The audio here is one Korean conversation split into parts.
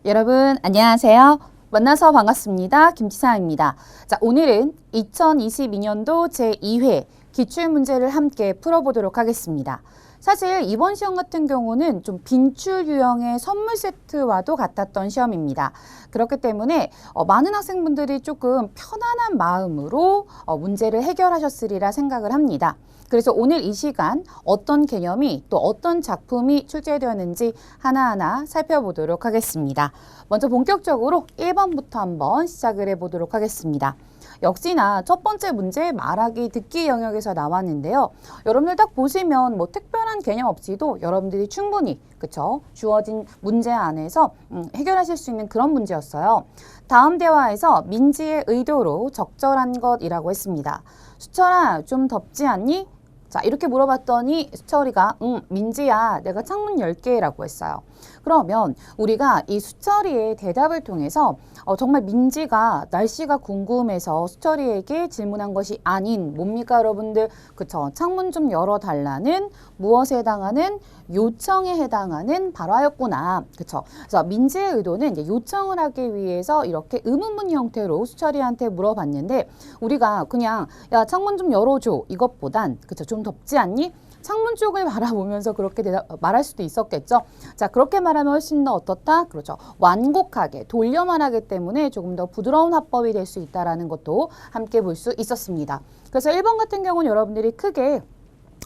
여러분 안녕하세요. 만나서 반갑습니다. 김지사입니다. 자, 오늘은 2022년도 제2회 기출문제를 함께 풀어보도록 하겠습니다. 사실 이번 시험 같은 경우는 좀 빈출 유형의 선물 세트와도 같았던 시험입니다. 그렇기 때문에 많은 학생분들이 조금 편안한 마음으로 문제를 해결하셨으리라 생각을 합니다. 그래서 오늘 이 시간 어떤 개념이 또 어떤 작품이 출제되었는지 하나하나 살펴보도록 하겠습니다. 먼저 본격적으로 1번부터 한번 시작을 해보도록 하겠습니다. 역시나 첫 번째 문제 말하기 듣기 영역에서 나왔는데요. 여러분들 딱 보시면 뭐 특별한 개념 없이도 여러분들이 충분히 그쵸? 주어진 문제 안에서 해결하실 수 있는 그런 문제였어요. 다음 대화에서 민지의 의도로 적절한 것이라고 했습니다. 수철아, 좀 덥지 않니? 자, 이렇게 물어봤더니 수철이가 민지야, 내가 창문 열게 라고 했어요. 그러면 우리가 이 수철이의 대답을 통해서 정말 민지가 날씨가 궁금해서 수철이에게 질문한 것이 아닌 뭡니까 여러분들? 그쵸? 창문 좀 열어달라는 무엇에 해당하는 요청에 해당하는 발화였구나. 그쵸? 그래서 민지의 의도는 이제 요청을 하기 위해서 이렇게 의문문 형태로 수철이한테 물어봤는데 우리가 그냥 야 창문 좀 열어줘 이것보단 그쵸? 좀 덥지 않니? 창문 쪽을 바라보면서 그렇게 말할 수도 있었겠죠. 자, 그렇게 말하면 훨씬 더 어떻다? 그렇죠. 완곡하게 돌려 말하기 때문에 조금 더 부드러운 화법이 될 수 있다는 것도 함께 볼 수 있었습니다. 그래서 1번 같은 경우는 여러분들이 크게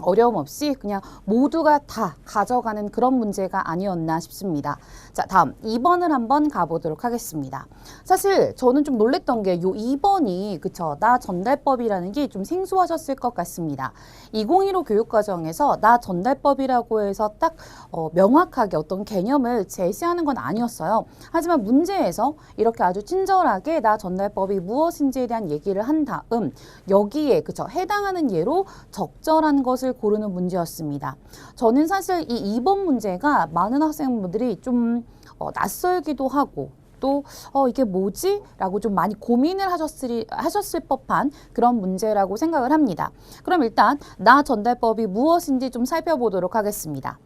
어려움 없이 그냥 모두가 다 가져가는 그런 문제가 아니었나 싶습니다. 자, 다음 2번을 한번 가보도록 하겠습니다. 사실 저는 좀 놀랬던 게 요 2번이 그쵸 나 전달법이라는 게 좀 생소하셨을 것 같습니다. 2015 교육과정에서 나 전달법이라고 해서 딱 명확하게 어떤 개념을 제시하는 건 아니었어요. 하지만 문제에서 이렇게 아주 친절하게 나 전달법이 무엇인지에 대한 얘기를 한 다음 여기에 그쵸 해당하는 예로 적절한 것을 고르는 문제였습니다. 저는 사실 이 2번 문제가 많은 학생분들이 좀 낯설기도 하고 또 이게 뭐지? 라고 좀 많이 고민을 하셨을 법한 그런 문제라고 생각을 합니다. 그럼 일단 나 전달법이 무엇인지 좀 살펴보도록 하겠습니다.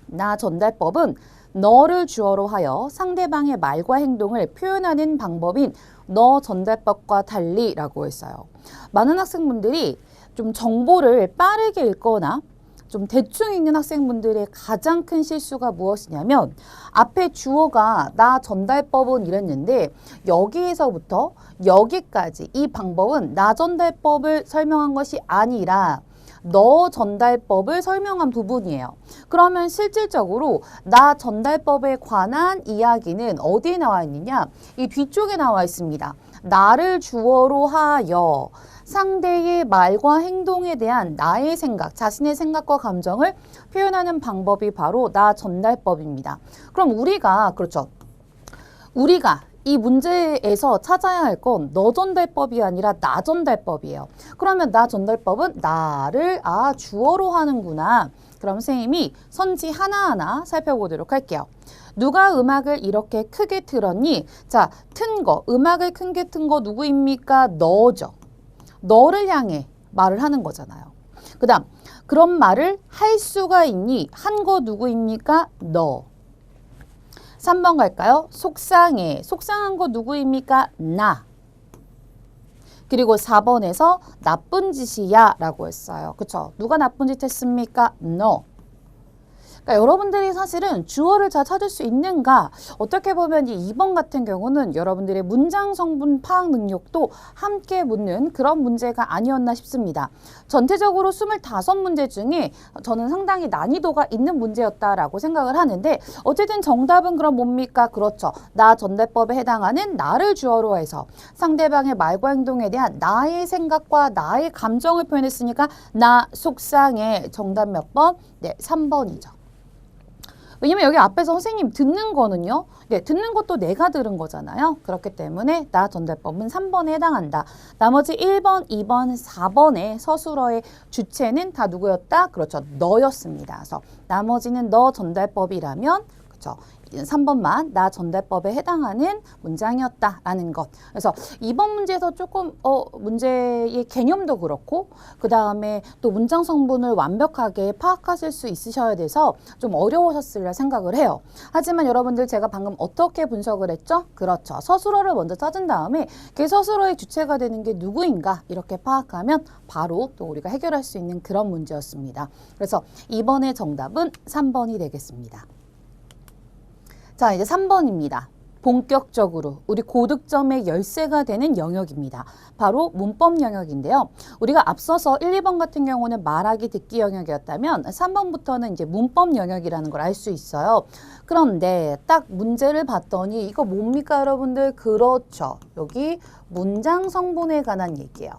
나 전달법은 너를 주어로 하여 상대방의 말과 행동을 표현하는 방법인 너 전달법과 달리 라고 했어요. 많은 학생분들이 좀 정보를 빠르게 읽거나 좀 대충 읽는 학생분들의 가장 큰 실수가 무엇이냐면 앞에 주어가 나 전달법은 이랬는데 여기에서부터 여기까지 이 방법은 나 전달법을 설명한 것이 아니라 너 전달법을 설명한 부분이에요. 그러면 실질적으로 나 전달법에 관한 이야기는 어디에 나와 있느냐? 이 뒤쪽에 나와 있습니다. 나를 주어로 하여 상대의 말과 행동에 대한 나의 생각, 자신의 생각과 감정을 표현하는 방법이 바로 나 전달법입니다. 그럼 우리가 그렇죠. 우리가 이 문제에서 찾아야 할 건 너 전달법이 아니라 나 전달법이에요. 그러면 나 전달법은 나를 주어로 하는구나. 그럼 선생님이 선지 하나하나 살펴보도록 할게요. 누가 음악을 이렇게 크게 틀었니? 자, 튼 거, 음악을 크게 튼 거 누구입니까? 너죠. 너를 향해 말을 하는 거잖아요. 그 다음, 그런 말을 할 수가 있니? 한 거 누구입니까? 너. 3번 갈까요? 속상해. 속상한 거 누구입니까? 나. 그리고 4번에서 나쁜 짓이야 라고 했어요. 그쵸? 누가 나쁜 짓 했습니까? 너. 그러니까 여러분들이 사실은 주어를 잘 찾을 수 있는가? 어떻게 보면 이 2번 같은 경우는 여러분들의 문장 성분 파악 능력도 함께 묻는 그런 문제가 아니었나 싶습니다. 전체적으로 25문제 중에 저는 상당히 난이도가 있는 문제였다라고 생각을 하는데 어쨌든 정답은 그럼 뭡니까? 그렇죠. 나 전달법에 해당하는 나를 주어로 해서 상대방의 말과 행동에 대한 나의 생각과 나의 감정을 표현했으니까 나 속상해. 정답 몇 번? 네, 3번이죠. 왜냐면 여기 앞에서 선생님 듣는 거는요. 네, 듣는 것도 내가 들은 거잖아요. 그렇기 때문에 나 전달법은 3번에 해당한다. 나머지 1번, 2번, 4번의 서술어의 주체는 다 누구였다? 그렇죠. 너였습니다. 그래서 나머지는 너 전달법이라면 그쵸? 3번만 나 전달법에 해당하는 문장이었다라는 것. 그래서 이번 문제에서 조금 문제의 개념도 그렇고 그 다음에 또 문장 성분을 완벽하게 파악하실 수 있으셔야 돼서 좀 어려우셨으리라 생각을 해요. 하지만 여러분들 제가 방금 어떻게 분석을 했죠? 그렇죠. 서술어를 먼저 찾은 다음에 그 서술어의 주체가 되는 게 누구인가 이렇게 파악하면 바로 또 우리가 해결할 수 있는 그런 문제였습니다. 그래서 이번의 정답은 3번이 되겠습니다. 자, 이제 3번입니다. 본격적으로 우리 고득점의 열쇠가 되는 영역입니다. 바로 문법 영역인데요. 우리가 앞서서 1, 2번 같은 경우는 말하기, 듣기 영역이었다면 3번부터는 이제 문법 영역이라는 걸 알 수 있어요. 그런데 딱 문제를 봤더니 이거 뭡니까 여러분들? 그렇죠. 여기 문장 성분에 관한 얘기예요.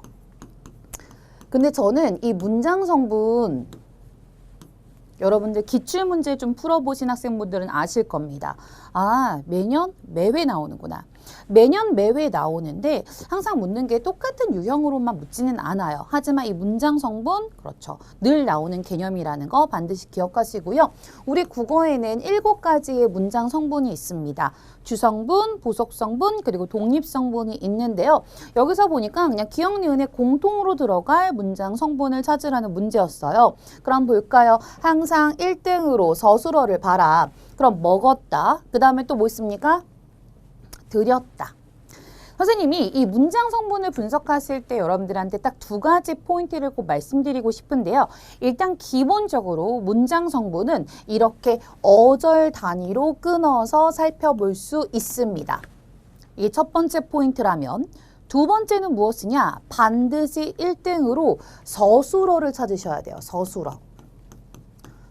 근데 저는 이 문장 성분 여러분들 기출문제 좀 풀어보신 학생분들은 아실 겁니다. 아, 매년 매회 나오는구나. 매년 매회 나오는데 항상 묻는 게 똑같은 유형으로만 묻지는 않아요. 하지만 이 문장 성분, 그렇죠. 늘 나오는 개념이라는 거 반드시 기억하시고요. 우리 국어에는 7가지의 문장 성분이 있습니다. 주성분, 부속성분, 그리고 독립성분이 있는데요. 여기서 보니까 그냥 기억, 니은에 공통으로 들어갈 문장 성분을 찾으라는 문제였어요. 그럼 볼까요? 항상 1등으로 서술어를 봐라. 그럼 먹었다. 그 다음에 또 뭐 있습니까? 드렸다. 선생님이 이 문장 성분을 분석하실 때 여러분들한테 딱 2가지 포인트를 꼭 말씀드리고 싶은데요. 일단 기본적으로 문장 성분은 이렇게 어절 단위로 끊어서 살펴볼 수 있습니다. 이게 첫 번째 포인트라면 두 번째는 무엇이냐? 반드시 1등으로 서술어를 찾으셔야 돼요. 서술어.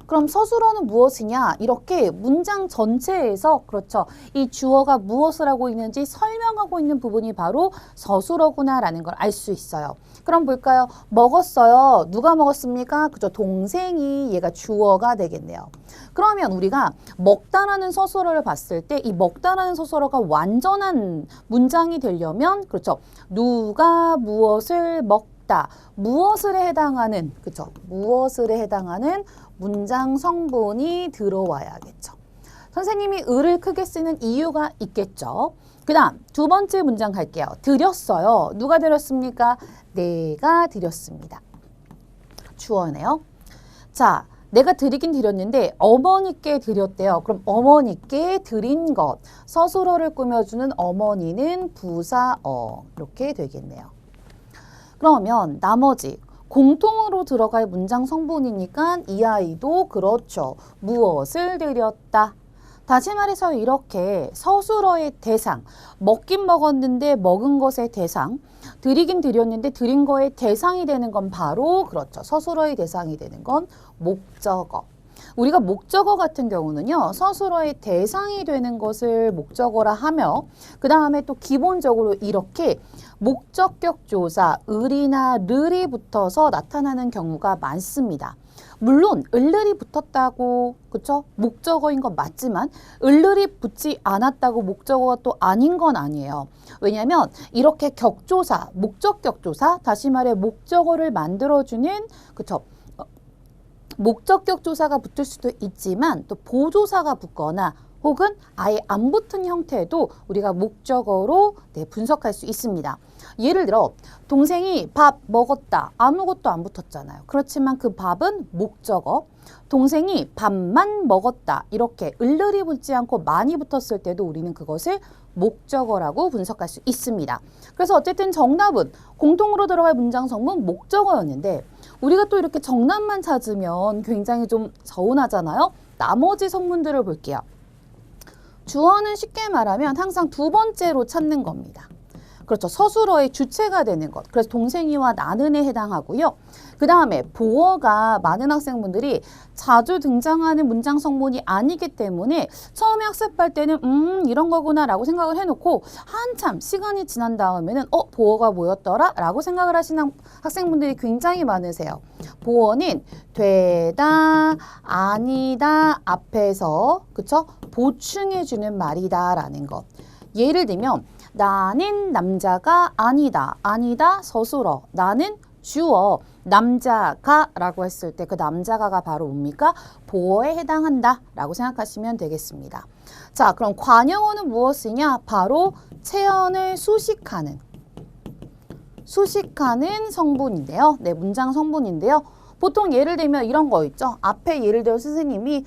그럼 서술어는 무엇이냐? 이렇게 문장 전체에서 그렇죠. 이 주어가 무엇을 하고 있는지 설명하고 있는 부분이 바로 서술어구나라는 걸 알 수 있어요. 그럼 볼까요? 먹었어요. 누가 먹었습니까? 그죠? 동생이 얘가 주어가 되겠네요. 그러면 우리가 먹다라는 서술어를 봤을 때 이 먹다라는 서술어가 완전한 문장이 되려면 그렇죠. 누가 무엇을 먹다. 무엇을 해당하는 그죠? 무엇을 해당하는 문장 성분이 들어와야겠죠. 선생님이 을을 크게 쓰는 이유가 있겠죠. 그 다음 두 번째 문장 갈게요. 드렸어요. 누가 드렸습니까? 내가 드렸습니다. 주어네요. 자, 내가 드리긴 드렸는데 어머니께 드렸대요. 그럼 어머니께 드린 것. 서술어를 꾸며주는 어머니는 부사어. 이렇게 되겠네요. 그러면 나머지 공통으로 들어갈 문장 성분이니까 이 아이도 그렇죠. 무엇을 드렸다. 다시 말해서 이렇게 서술어의 대상, 먹긴 먹었는데 먹은 것의 대상, 드리긴 드렸는데 드린 거의 대상이 되는 건 바로 그렇죠. 서술어의 대상이 되는 건 목적어. 우리가 목적어 같은 경우는요. 서술어의 대상이 되는 것을 목적어라 하며 그 다음에 또 기본적으로 이렇게 목적격 조사, 을이나 르이 붙어서 나타나는 경우가 많습니다. 물론 을을이 붙었다고 그쵸? 목적어인 건 맞지만 을을이 붙지 않았다고 목적어가 또 아닌 건 아니에요. 왜냐하면 이렇게 격조사, 목적격 조사, 다시 말해 목적어를 만들어주는 그쵸? 목적격 조사가 붙을 수도 있지만 또 보조사가 붙거나 혹은 아예 안 붙은 형태도 우리가 목적어로 분석할 수 있습니다. 예를 들어 동생이 밥 먹었다. 아무것도 안 붙었잖아요. 그렇지만 그 밥은 목적어. 동생이 밥만 먹었다. 이렇게 을을이 붙지 않고 많이 붙었을 때도 우리는 그것을 목적어라고 분석할 수 있습니다. 그래서 어쨌든 정답은 공통으로 들어갈 문장 성분 목적어였는데 우리가 또 이렇게 정답만 찾으면 굉장히 좀 서운하잖아요. 나머지 성분들을 볼게요. 주어는 쉽게 말하면 항상 두 번째로 찾는 겁니다. 그렇죠. 서술어의 주체가 되는 것. 그래서 동생이와 나는에 해당하고요. 그 다음에 보어가 많은 학생분들이 자주 등장하는 문장 성분이 아니기 때문에 처음에 학습할 때는 이런 거구나 라고 생각을 해놓고 한참 시간이 지난 다음에는 보어가 뭐였더라? 라고 생각을 하시는 학생분들이 굉장히 많으세요. 보어는 되다, 아니다 앞에서 그쵸? 보충해주는 말이다 라는 것. 예를 들면 나는 남자가 아니다. 아니다 서술어. 나는 주어. 남자가라고 했을 때 그 남자가가 바로 뭡니까? 보어에 해당한다라고 생각하시면 되겠습니다. 자, 그럼 관형어는 무엇이냐? 바로 체언을 수식하는 성분인데요. 네, 문장 성분인데요. 보통 예를 들면 이런 거 있죠. 앞에 예를 들어 선생님이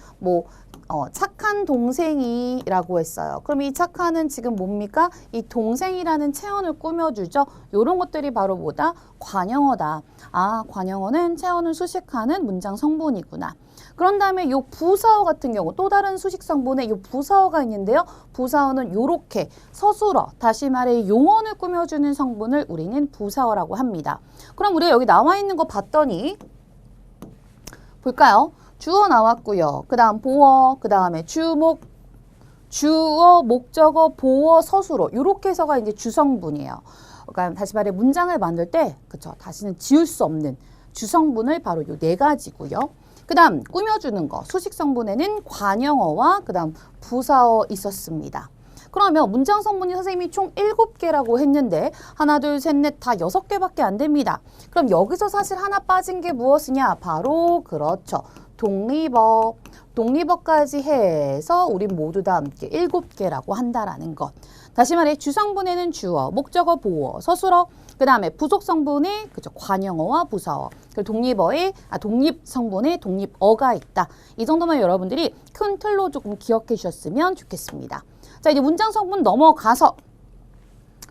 착한 동생이라고 했어요. 그럼 이 착한은 지금 뭡니까? 이 동생이라는 체언을 꾸며주죠. 이런 것들이 바로 뭐다? 관형어다. 아, 관형어는 체언을 수식하는 문장 성분이구나. 그런 다음에 요 부사어 같은 경우 또 다른 수식 성분에 요 부사어가 있는데요. 부사어는 요렇게 서술어, 다시 말해 용언을 꾸며주는 성분을 우리는 부사어라고 합니다. 그럼 우리가 여기 나와 있는 거 봤더니 볼까요? 주어 나왔고요. 그 다음 보어, 그 다음에 주목, 주어, 목적어, 보어, 서술어 이렇게 해서가 이제 주성분이에요. 그러니까 다시 말해 문장을 만들 때 그쵸? 다시는 지울 수 없는 주성분을 바로 요 네 가지고요. 그 다음 꾸며주는 거 수식 성분에는 관형어와 그 다음 부사어 있었습니다. 그러면 문장 성분이 선생님이 총 7개라고 했는데 하나, 둘, 셋, 넷 다 6개밖에 안 됩니다. 그럼 여기서 사실 하나 빠진 게 무엇이냐? 바로 그렇죠. 독립어. 독립어까지 해서 우리 모두 다 함께 7개라고 한다라는 것. 다시 말해 주성분에는 주어, 목적어, 보어, 서술어, 그 다음에 부속 성분에 그죠 관형어와 부사어. 독립 성분에 독립어가 있다. 이 정도만 여러분들이 큰 틀로 조금 기억해 주셨으면 좋겠습니다. 자, 이제 문장 성분 넘어가서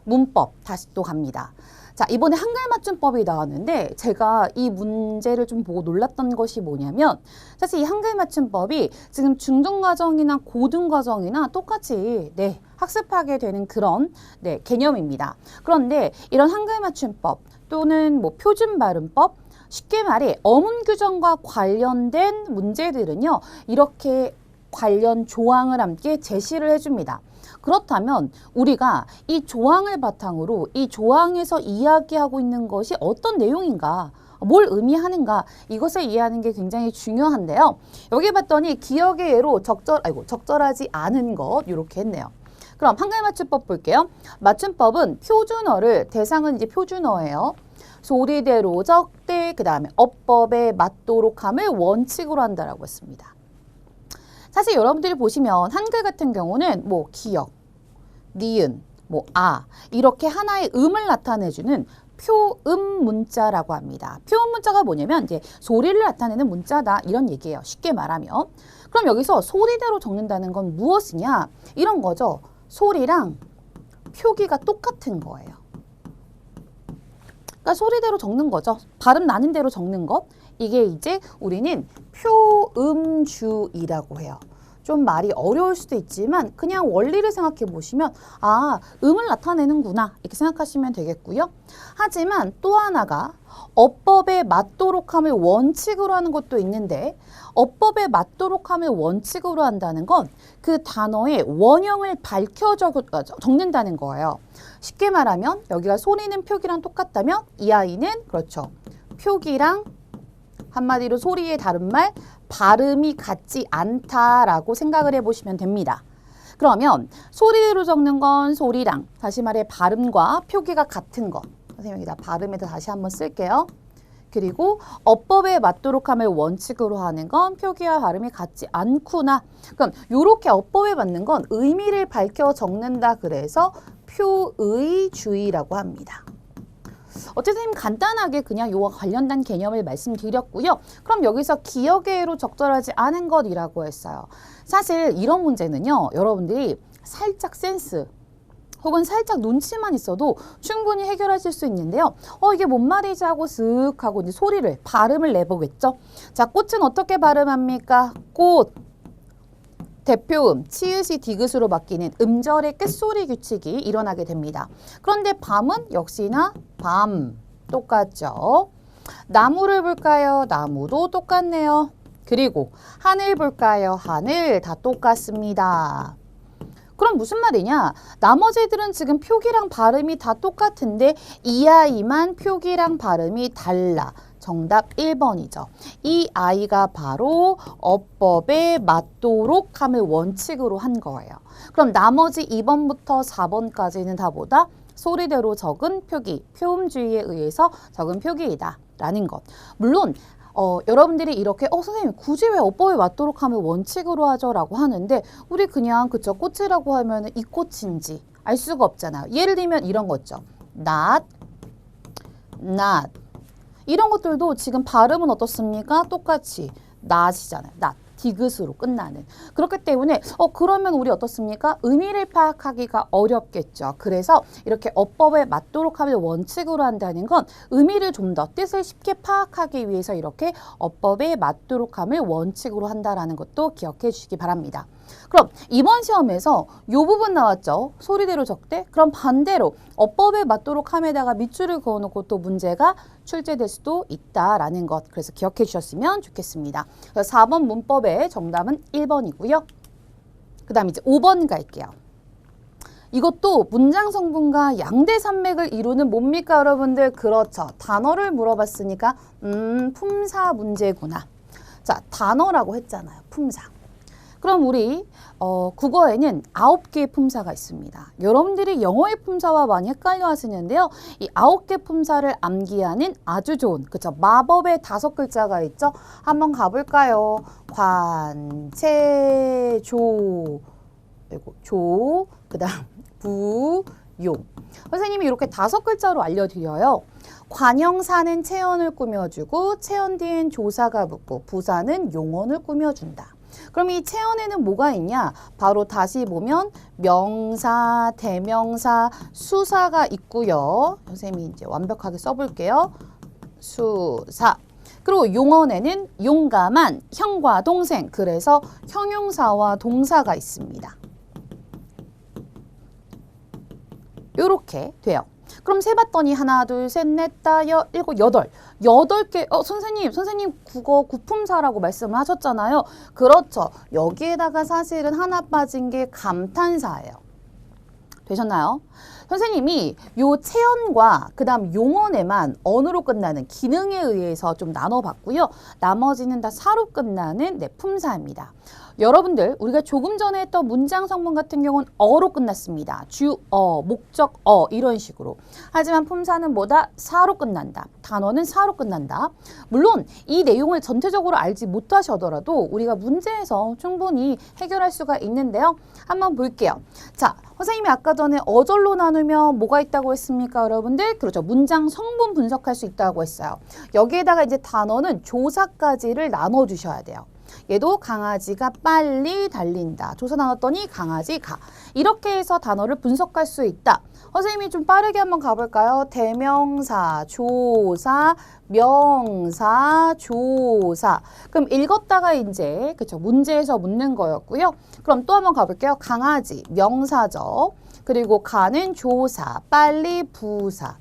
문법 다시 또 갑니다. 자, 이번에 한글 맞춤법이 나왔는데 제가 이 문제를 좀 보고 놀랐던 것이 뭐냐면 사실 이 한글 맞춤법이 지금 중등과정이나 고등과정이나 똑같이 학습하게 되는 그런 개념입니다. 그런데 이런 한글 맞춤법 또는 뭐 표준 발음법 쉽게 말해 어문 규정과 관련된 문제들은요. 이렇게 관련 조항을 함께 제시를 해줍니다. 그렇다면 우리가 이 조항을 바탕으로 이 조항에서 이야기하고 있는 것이 어떤 내용인가, 뭘 의미하는가 이것을 이해하는 게 굉장히 중요한데요. 여기 봤더니 기억의 예로 적절하지 않은 것 이렇게 했네요. 그럼 한글 맞춤법 볼게요. 맞춤법은 표준어를 대상은 이제 표준어예요. 소리대로 적대 그 다음에 어법에 맞도록 함을 원칙으로 한다라고 했습니다. 사실 여러분들이 보시면 한글 같은 경우는 뭐 기역, 니은, 뭐 아 이렇게 하나의 음을 나타내주는 표음 문자라고 합니다. 표음 문자가 뭐냐면 이제 소리를 나타내는 문자다 이런 얘기예요. 쉽게 말하면. 그럼 여기서 소리대로 적는다는 건 무엇이냐? 이런 거죠. 소리랑 표기가 똑같은 거예요. 그러니까 소리대로 적는 거죠. 발음 나는 대로 적는 것. 이게 이제 우리는 표음주의라고 해요. 좀 말이 어려울 수도 있지만 그냥 원리를 생각해 보시면 아, 음을 나타내는구나 이렇게 생각하시면 되겠고요. 하지만 또 하나가 어법에 맞도록 함을 원칙으로 하는 것도 있는데 어법에 맞도록 함을 원칙으로 한다는 건 그 단어의 원형을 밝혀 적는다는 거예요. 쉽게 말하면 여기가 소리는 표기랑 똑같다면 이 아이는 그렇죠. 표기랑 한마디로 소리의 다른 말 발음이 같지 않다라고 생각을 해보시면 됩니다. 그러면 소리로 적는 건 소리랑 다시 말해 발음과 표기가 같은 것. 선생님이 여기다 발음에다 다시 한번 쓸게요. 그리고 어법에 맞도록 함을 원칙으로 하는 건 표기와 발음이 같지 않구나. 그럼 이렇게 어법에 맞는 건 의미를 밝혀 적는다 그래서 표의주의라고 합니다. 어쨌든 간단하게 그냥 요와 관련된 개념을 말씀드렸고요. 그럼 여기서 기억의 예로 적절하지 않은 것이라고 했어요. 사실 이런 문제는요. 여러분들이 살짝 센스 혹은 살짝 눈치만 있어도 충분히 해결하실 수 있는데요. 이게 뭔 말이지 하고 쓱 하고 이제 소리를 발음을 내보겠죠. 자, 꽃은 어떻게 발음합니까? 꽃. 대표음, 치읓이 디귿으로 바뀌는 음절의 끝소리 규칙이 일어나게 됩니다. 그런데 밤은 역시나 밤 똑같죠. 나무를 볼까요? 나무도 똑같네요. 그리고 하늘 볼까요? 하늘 다 똑같습니다. 그럼 무슨 말이냐? 나머지들은 지금 표기랑 발음이 다 똑같은데 이 아이만 표기랑 발음이 달라. 정답 1번이죠. 이 아이가 바로 어법에 맞도록 함을 원칙으로 한 거예요. 그럼 나머지 2번부터 4번까지는 다 뭐다? 소리대로 적은 표기, 표음주의에 의해서 적은 표기이다. 라는 것. 물론 여러분들이 이렇게 선생님 굳이 왜 어법에 맞도록 하면 원칙으로 하죠? 라고 하는데 우리 그냥 그쵸 꽃이라고 하면 이 꽃인지 알 수가 없잖아요. 예를 들면 이런 거 있죠. not 이런 것들도 지금 발음은 어떻습니까? 똑같이 not이잖아요. not. 디귿으로 끝나는. 그렇기 때문에 그러면 우리 어떻습니까? 의미를 파악하기가 어렵겠죠. 그래서 이렇게 어법에 맞도록 하면 원칙으로 한다는 건 의미를 좀 더 뜻을 쉽게 파악하기 위해서 이렇게 어법에 맞도록 함을 원칙으로 한다라는 것도 기억해 주시기 바랍니다. 그럼 이번 시험에서 이 부분 나왔죠. 소리대로 적대. 그럼 반대로 어법에 맞도록 함에다가 밑줄을 그어놓고 또 문제가 출제될 수도 있다라는 것. 그래서 기억해 주셨으면 좋겠습니다. 그래서 4번 문법의 정답은 1번이고요. 그 다음 이제 5번 갈게요. 이것도 문장 성분과 양대 산맥을 이루는 뭡니까 여러분들? 그렇죠. 단어를 물어봤으니까 품사 문제구나. 자, 단어라고 했잖아요. 품사. 그럼 우리 국어에는 9개의 품사가 있습니다. 여러분들이 영어의 품사와 많이 헷갈려 하시는데요. 이 9개 품사를 암기하는 아주 좋은 그쵸 마법의 5글자가 있죠. 한번 가볼까요? 관, 체, 조, 그 다음 부, 용. 선생님이 이렇게 5글자로 알려드려요. 관형사는 체언을 꾸며주고 체언 뒤엔 조사가 붙고 부사는 용언을 꾸며준다. 그럼 이 체언에는 뭐가 있냐? 바로 다시 보면 명사, 대명사, 수사가 있고요. 선생님이 이제 완벽하게 써볼게요. 수사. 그리고 용언에는 용감한 형과 동생. 그래서 형용사와 동사가 있습니다. 요렇게 돼요. 그럼 세봤더니 하나, 둘, 셋, 넷, 다, 일곱, 여덟. 8개. 선생님 국어 구품사라고 말씀을 하셨잖아요. 그렇죠. 여기에다가 사실은 하나 빠진 게 감탄사예요. 되셨나요? 선생님이 요 체언과 그 다음 용언에만 언어로 끝나는 기능에 의해서 좀 나눠봤고요. 나머지는 다 사로 끝나는 품사입니다. 여러분들 우리가 조금 전에 했던 문장 성분 같은 경우는 어로 끝났습니다. 주어, 목적어 이런 식으로. 하지만 품사는 뭐다? 사로 끝난다. 단어는 사로 끝난다. 물론 이 내용을 전체적으로 알지 못하셔더라도 우리가 문제에서 충분히 해결할 수가 있는데요. 한번 볼게요. 자, 선생님이 아까 전에 어절로 나누면 뭐가 있다고 했습니까, 여러분들? 그렇죠. 문장 성분 분석할 수 있다고 했어요. 여기에다가 이제 단어는 조사까지를 나눠주셔야 돼요. 얘도 강아지가 빨리 달린다. 조사 나눴더니 강아지가. 이렇게 해서 단어를 분석할 수 있다. 선생님이 좀 빠르게 한번 가볼까요? 대명사, 조사, 명사, 조사. 그럼 읽었다가 이제 그쵸 문제에서 묻는 거였고요. 그럼 또 한번 가볼게요. 강아지, 명사죠. 그리고 가는 조사, 빨리 부사.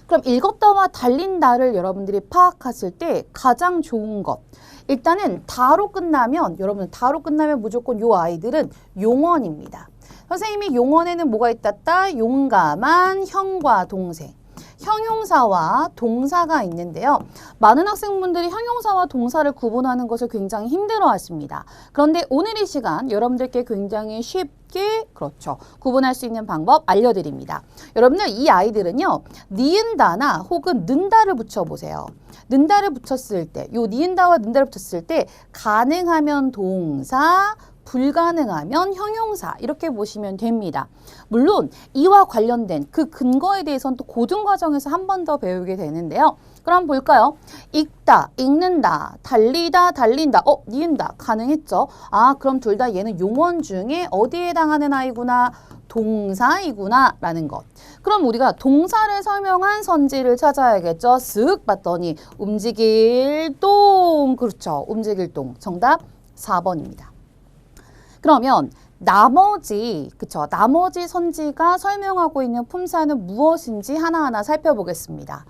그럼 읽었다와 달린다를 여러분들이 파악하실 때 가장 좋은 것. 일단은 다로 끝나면 여러분 다로 끝나면 무조건 요 아이들은 용언입니다. 선생님이 용언에는 뭐가 있다? 용감한 형과 동생. 형용사와 동사가 있는데요. 많은 학생분들이 형용사와 동사를 구분하는 것을 굉장히 힘들어 하십니다. 그런데 오늘 이 시간 여러분들께 굉장히 쉽게 그렇죠. 구분할 수 있는 방법 알려드립니다. 여러분들 이 아이들은요. 니은다나 혹은 는다를 붙여보세요. 는다를 붙였을 때, 요 니은다와 는다를 붙였을 때 가능하면 동사, 불가능하면 형용사 이렇게 보시면 됩니다. 물론 이와 관련된 그 근거에 대해서는 또 고등과정에서 한 번 더 배우게 되는데요. 그럼 볼까요? 읽다, 읽는다, 달리다, 달린다. 니은다 가능했죠? 아, 그럼 둘 다 얘는 용언 중에 어디에 해당하는 아이구나? 동사이구나 라는 것. 그럼 우리가 동사를 설명한 선지를 찾아야겠죠? 쓱 봤더니 움직일 동. 그렇죠. 움직일 동. 정답 4번입니다. 그러면 나머지 선지가 설명하고 있는 품사는 무엇인지 하나하나 살펴보겠습니다.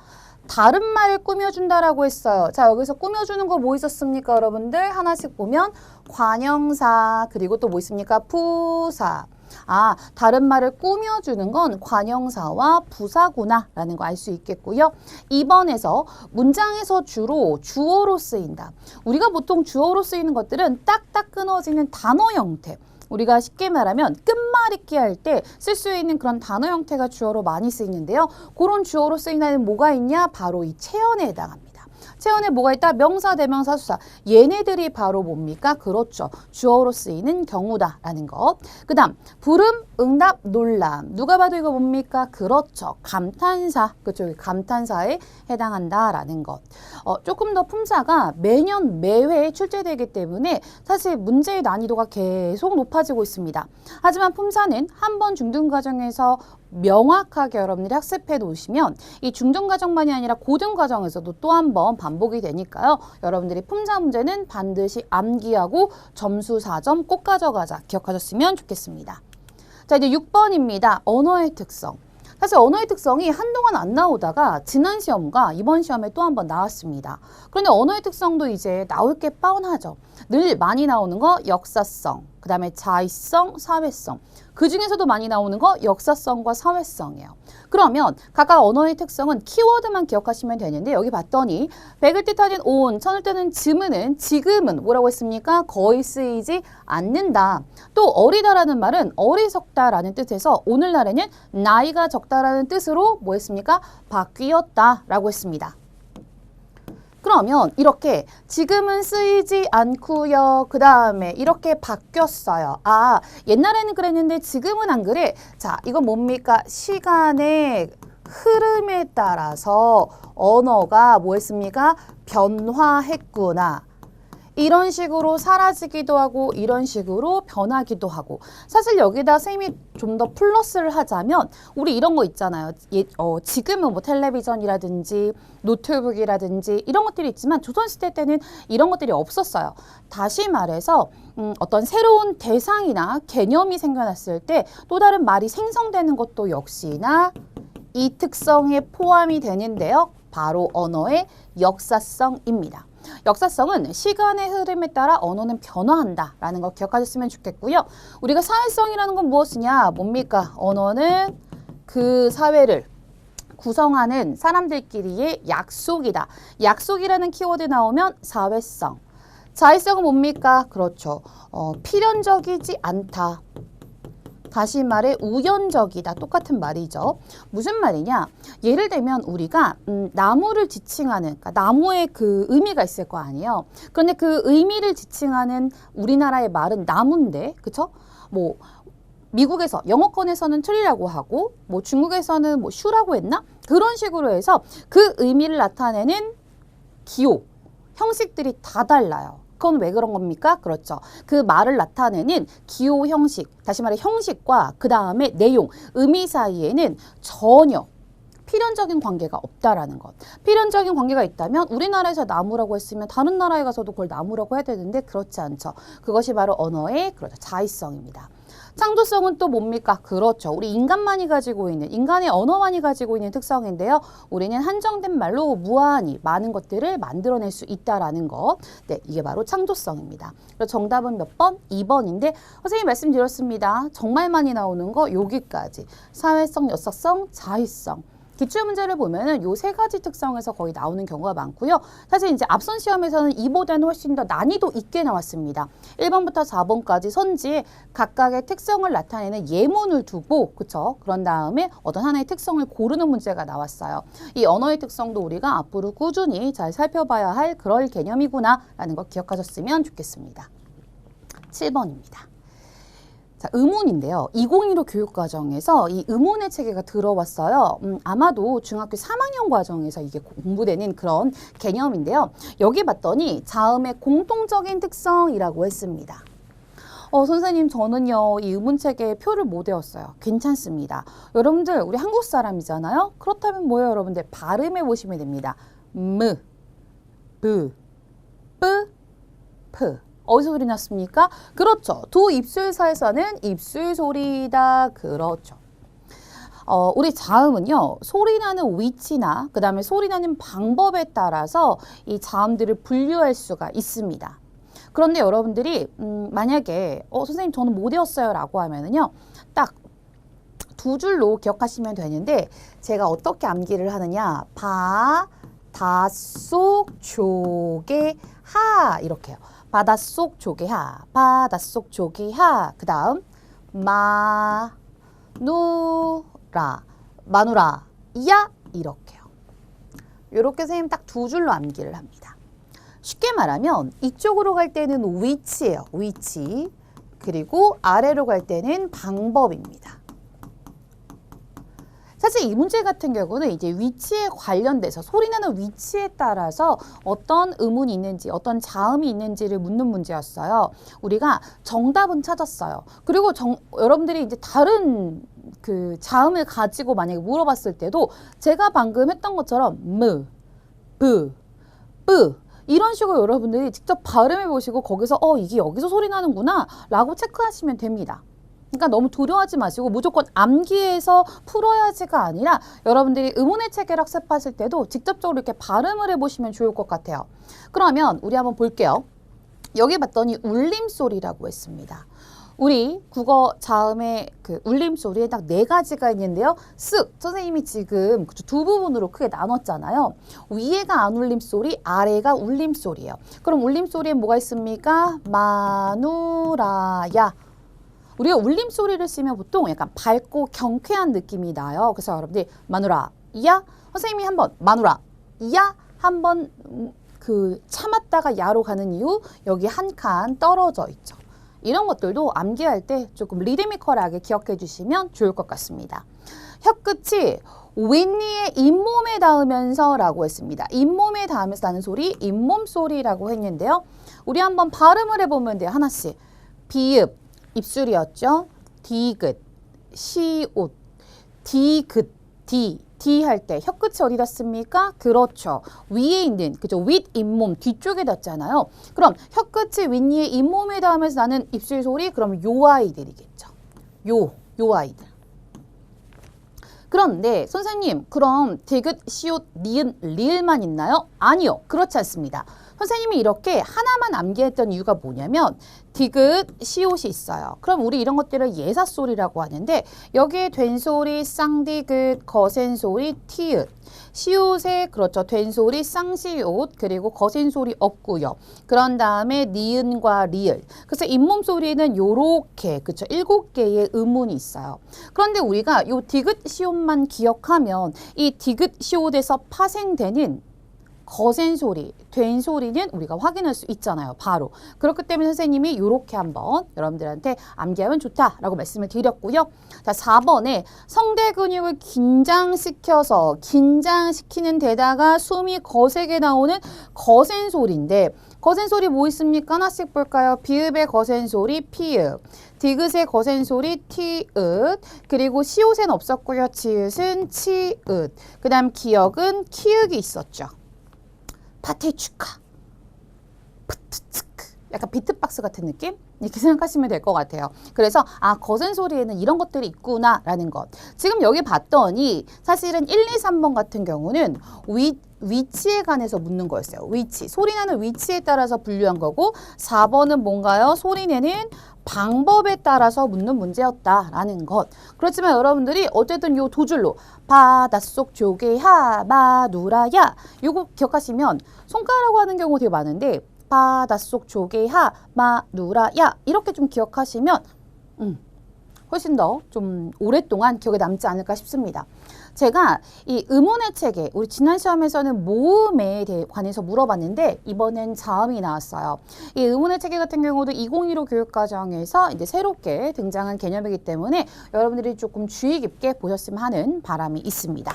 다른 말을 꾸며준다라고 했어요. 자, 여기서 꾸며주는 거 뭐 있었습니까, 여러분들? 하나씩 보면 관형사, 그리고 또 뭐 있습니까? 부사. 아, 다른 말을 꾸며주는 건 관형사와 부사구나 라는 거 알 수 있겠고요. 2번에서 문장에서 주로 주어로 쓰인다. 우리가 보통 주어로 쓰이는 것들은 딱딱 끊어지는 단어 형태. 우리가 쉽게 말하면 말잇기 할 때 쓸 수 있는 그런 단어 형태가 주어로 많이 쓰이는데요. 그런 주어로 쓰이는 뭐가 있냐? 바로 이 체언에 해당합니다. 체언에 뭐가 있다? 명사, 대명사, 수사. 얘네들이 바로 뭡니까? 그렇죠. 주어로 쓰이는 경우다라는 것. 그 다음 부름, 응답, 놀람. 누가 봐도 이거 뭡니까? 그렇죠. 감탄사. 그쪽 감탄사에 해당한다라는 것. 조금 더 품사가 매년 매회 출제되기 때문에 사실 문제의 난이도가 계속 높아지고 있습니다. 하지만 품사는 한 번 중등과정에서 명확하게 여러분들이 학습해 놓으시면 이 중등과정만이 아니라 고등과정에서도 또 한 번 반복이 되니까요. 여러분들이 품사 문제는 반드시 암기하고 점수 4점 꼭 가져가자 기억하셨으면 좋겠습니다. 자, 이제 6번입니다. 언어의 특성. 사실 언어의 특성이 한동안 안 나오다가 지난 시험과 이번 시험에 또 한 번 나왔습니다. 그런데 언어의 특성도 이제 나올 게 뻔하죠. 늘 많이 나오는 거 역사성, 그 다음에 자의성, 사회성. 그 중에서도 많이 나오는 거 역사성과 사회성이에요. 그러면 각각 언어의 특성은 키워드만 기억하시면 되는데 여기 봤더니 백을 뜻하는 온, 천을 뜻하는 즈음은 지금은 뭐라고 했습니까? 거의 쓰이지 않는다. 또 어리다라는 말은 어리석다라는 뜻에서 오늘날에는 나이가 적다라는 뜻으로 뭐 했습니까? 바뀌었다라고 했습니다. 그러면 이렇게 지금은 쓰이지 않고요. 그 다음에 이렇게 바뀌었어요. 아, 옛날에는 그랬는데 지금은 안 그래. 자, 이건 뭡니까? 시간의 흐름에 따라서 언어가 뭐 했습니까? 변화했구나. 이런 식으로 사라지기도 하고 이런 식으로 변하기도 하고 사실 여기다 선생님이 좀 더 플러스를 하자면 우리 이런 거 있잖아요. 지금은 뭐 텔레비전이라든지 노트북이라든지 이런 것들이 있지만 조선시대 때는 이런 것들이 없었어요. 다시 말해서 어떤 새로운 대상이나 개념이 생겨났을 때 또 다른 말이 생성되는 것도 역시나 이 특성에 포함이 되는데요. 바로 언어의 역사성입니다. 역사성은 시간의 흐름에 따라 언어는 변화한다라는 거 기억하셨으면 좋겠고요. 우리가 사회성이라는 건 무엇이냐? 뭡니까? 언어는 그 사회를 구성하는 사람들끼리의 약속이다. 약속이라는 키워드 나오면 사회성. 자의성은 뭡니까? 그렇죠. 필연적이지 않다. 다시 말해 우연적이다. 똑같은 말이죠. 무슨 말이냐? 예를 들면 우리가 나무를 지칭하는 그러니까 나무의 그 의미가 있을 거 아니에요. 그런데 그 의미를 지칭하는 우리나라의 말은 나무인데, 그쵸? 뭐 미국에서 영어권에서는 트리라고 하고 뭐 중국에서는 뭐 슈라고 했나? 그런 식으로 해서 그 의미를 나타내는 기호, 형식들이 다 달라요. 그건 왜 그런 겁니까? 그렇죠. 그 말을 나타내는 기호 형식, 다시 말해 형식과 그 다음에 내용, 의미 사이에는 전혀 필연적인 관계가 없다라는 것. 필연적인 관계가 있다면 우리나라에서 나무라고 했으면 다른 나라에 가서도 그걸 나무라고 해야 되는데 그렇지 않죠. 그것이 바로 언어의 그렇죠. 자의성입니다. 창조성은 또 뭡니까? 그렇죠. 우리 인간만이 가지고 있는, 인간의 언어만이 가지고 있는 특성인데요. 우리는 한정된 말로 무한히 많은 것들을 만들어낼 수 있다라는 것. 네, 이게 바로 창조성입니다. 그래서 정답은 몇 번? 2번인데 선생님이 말씀드렸습니다. 정말 많이 나오는 거 여기까지. 사회성, 역사성, 자의성. 기출문제를 보면은 요 세 가지 특성에서 거의 나오는 경우가 많고요. 사실 이제 앞선 시험에서는 이보다는 훨씬 더 난이도 있게 나왔습니다. 1번부터 4번까지 선지에 각각의 특성을 나타내는 예문을 두고, 그쵸? 그런 다음에 어떤 하나의 특성을 고르는 문제가 나왔어요. 이 언어의 특성도 우리가 앞으로 꾸준히 잘 살펴봐야 할 그럴 개념이구나 라는 거 기억하셨으면 좋겠습니다. 7번입니다. 자, 의문인데요. 2015 교육과정에서 이 의문의 체계가 들어왔어요. 아마도 중학교 3학년 과정에서 이게 공부되는 그런 개념인데요. 여기 봤더니 자음의 공통적인 특성이라고 했습니다. 선생님 저는요 이 의문체계의 표를 못 외웠어요. 괜찮습니다. 여러분들 우리 한국 사람이잖아요. 그렇다면 뭐예요 여러분들? 발음해 보시면 됩니다. 무, 부, 뿌, 프. 어디서 소리 났습니까? 그렇죠. 두 입술 사이에서는 입술 소리다. 그렇죠. 우리 자음은요. 소리나는 위치나 그 다음에 소리나는 방법에 따라서 이 자음들을 분류할 수가 있습니다. 그런데 여러분들이 만약에 선생님 저는 못 외웠어요 라고 하면은요. 딱 두 줄로 기억하시면 되는데 제가 어떻게 암기를 하느냐. 바, 다, 속, 조개, 하 이렇게요. 바닷속 조개하, 바닷속 조개하, 그 다음 마누라, 마누라, 야 이렇게요. 이렇게 선생님 딱 두 줄로 암기를 합니다. 쉽게 말하면 이쪽으로 갈 때는 위치예요. 위치. 그리고 아래로 갈 때는 방법입니다. 사실 이 문제 같은 경우는 이제 위치에 관련돼서 소리나는 위치에 따라서 어떤 의문이 있는지 어떤 자음이 있는지를 묻는 문제였어요. 우리가 정답은 찾았어요. 그리고 여러분들이 이제 다른 그 자음을 가지고 만약에 물어봤을 때도 제가 방금 했던 것처럼 무, 브, 뿌 이런 식으로 여러분들이 직접 발음해 보시고 거기서 이게 여기서 소리 나는구나 라고 체크하시면 됩니다. 그러니까 너무 두려워하지 마시고 무조건 암기해서 풀어야지가 아니라 여러분들이 의문의 체계를 학습하실 때도 직접적으로 이렇게 발음을 해보시면 좋을 것 같아요. 그러면 우리 한번 볼게요. 여기 봤더니 울림소리라고 했습니다. 우리 국어 자음의 그 울림소리에 딱 4가지가 있는데요. 쓱! 선생님이 지금 두 부분으로 크게 나눴잖아요. 위에가 안 울림소리, 아래가 울림소리예요. 그럼 울림소리에 뭐가 있습니까? 마누라야. 우리가 울림소리를 쓰면 보통 약간 밝고 경쾌한 느낌이 나요. 그래서 여러분들이 마누라, 야? 선생님이 한번 마누라, 야? 한번 그 참았다가 야로 가는 이유 여기 한 칸 떨어져 있죠. 이런 것들도 암기할 때 조금 리드미컬하게 기억해 주시면 좋을 것 같습니다. 혀끝이 윗니의 잇몸에 닿으면서 라고 했습니다. 잇몸에 닿으면서 나는 소리, 잇몸 소리라고 했는데요. 우리 한번 발음을 해보면 돼요. 하나씩. 비읍, 입술이었죠. 디귿, 시옷, 디귿, 디 할 때 혀끝이 어디 닿습니까? 그렇죠. 위에 있는 그죠? 윗 잇몸 뒤쪽에 닿잖아요. 그럼 혀끝이 윗니의 잇몸에 닿으면서 나는 입술 소리 그럼 요 아이들이겠죠. 요 아이들. 그런데 선생님 그럼 디귿, 시옷, 니은, 리을만 있나요? 아니요. 그렇지 않습니다. 선생님이 이렇게 하나만 암기했던 이유가 뭐냐면 디귿, 시옷이 있어요. 그럼 우리 이런 것들을 예사소리라고 하는데 여기에 된소리, 쌍디귿, 거센소리, 티읕 시옷에 그렇죠. 된소리, 쌍시옷 그리고 거센소리 없고요. 그런 다음에 니은과 리을. 그래서 잇몸 소리는 요렇게 그렇죠. 7개의 음운이 있어요. 그런데 우리가 요 디귿, 시옷만 기억하면 이 디귿, 시옷에서 파생되는 거센 소리, 된 소리는 우리가 확인할 수 있잖아요. 바로. 그렇기 때문에 선생님이 이렇게 한번 여러분들한테 암기하면 좋다라고 말씀을 드렸고요. 자, 4번에 성대 근육을 긴장시키는 데다가 숨이 거세게 나오는 거센 소리인데 거센 소리 뭐 있습니까? 하나씩 볼까요? 비읍의 거센 소리 피읍, 디귿의 거센 소리 티읕, 그리고 시옷은 없었고요. 치읓은 치읓, 그 다음 기역은 키읔이 있었죠. 파테추카, 프트츠크, 약간 비트박스 같은 느낌? 이렇게 생각하시면 될 것 같아요. 그래서 거센 소리에는 이런 것들이 있구나라는 것. 지금 여기 봤더니 사실은 1, 2, 3번 같은 경우는 위치에 관해서 묻는 거였어요. 위치, 소리 나는 위치에 따라서 분류한 거고 4번은 뭔가요? 소리 내는 방법에 따라서 묻는 문제였다라는 것. 그렇지만 여러분들이 어쨌든 요 두 줄로 바닷속 조개야 마누라야 요거 기억하시면 손가락으로 하는 경우 되게 많은데 바닷속 조개야 마누라야 이렇게 좀 기억하시면 훨씬 더 좀 오랫동안 기억에 남지 않을까 싶습니다. 제가 이 의문의 체계, 우리 지난 시험에서는 모음에 관해서 물어봤는데 이번엔 자음이 나왔어요. 이 의문의 체계 같은 경우도 2015 교육과정에서 이제 새롭게 등장한 개념이기 때문에 여러분들이 조금 주의 깊게 보셨으면 하는 바람이 있습니다.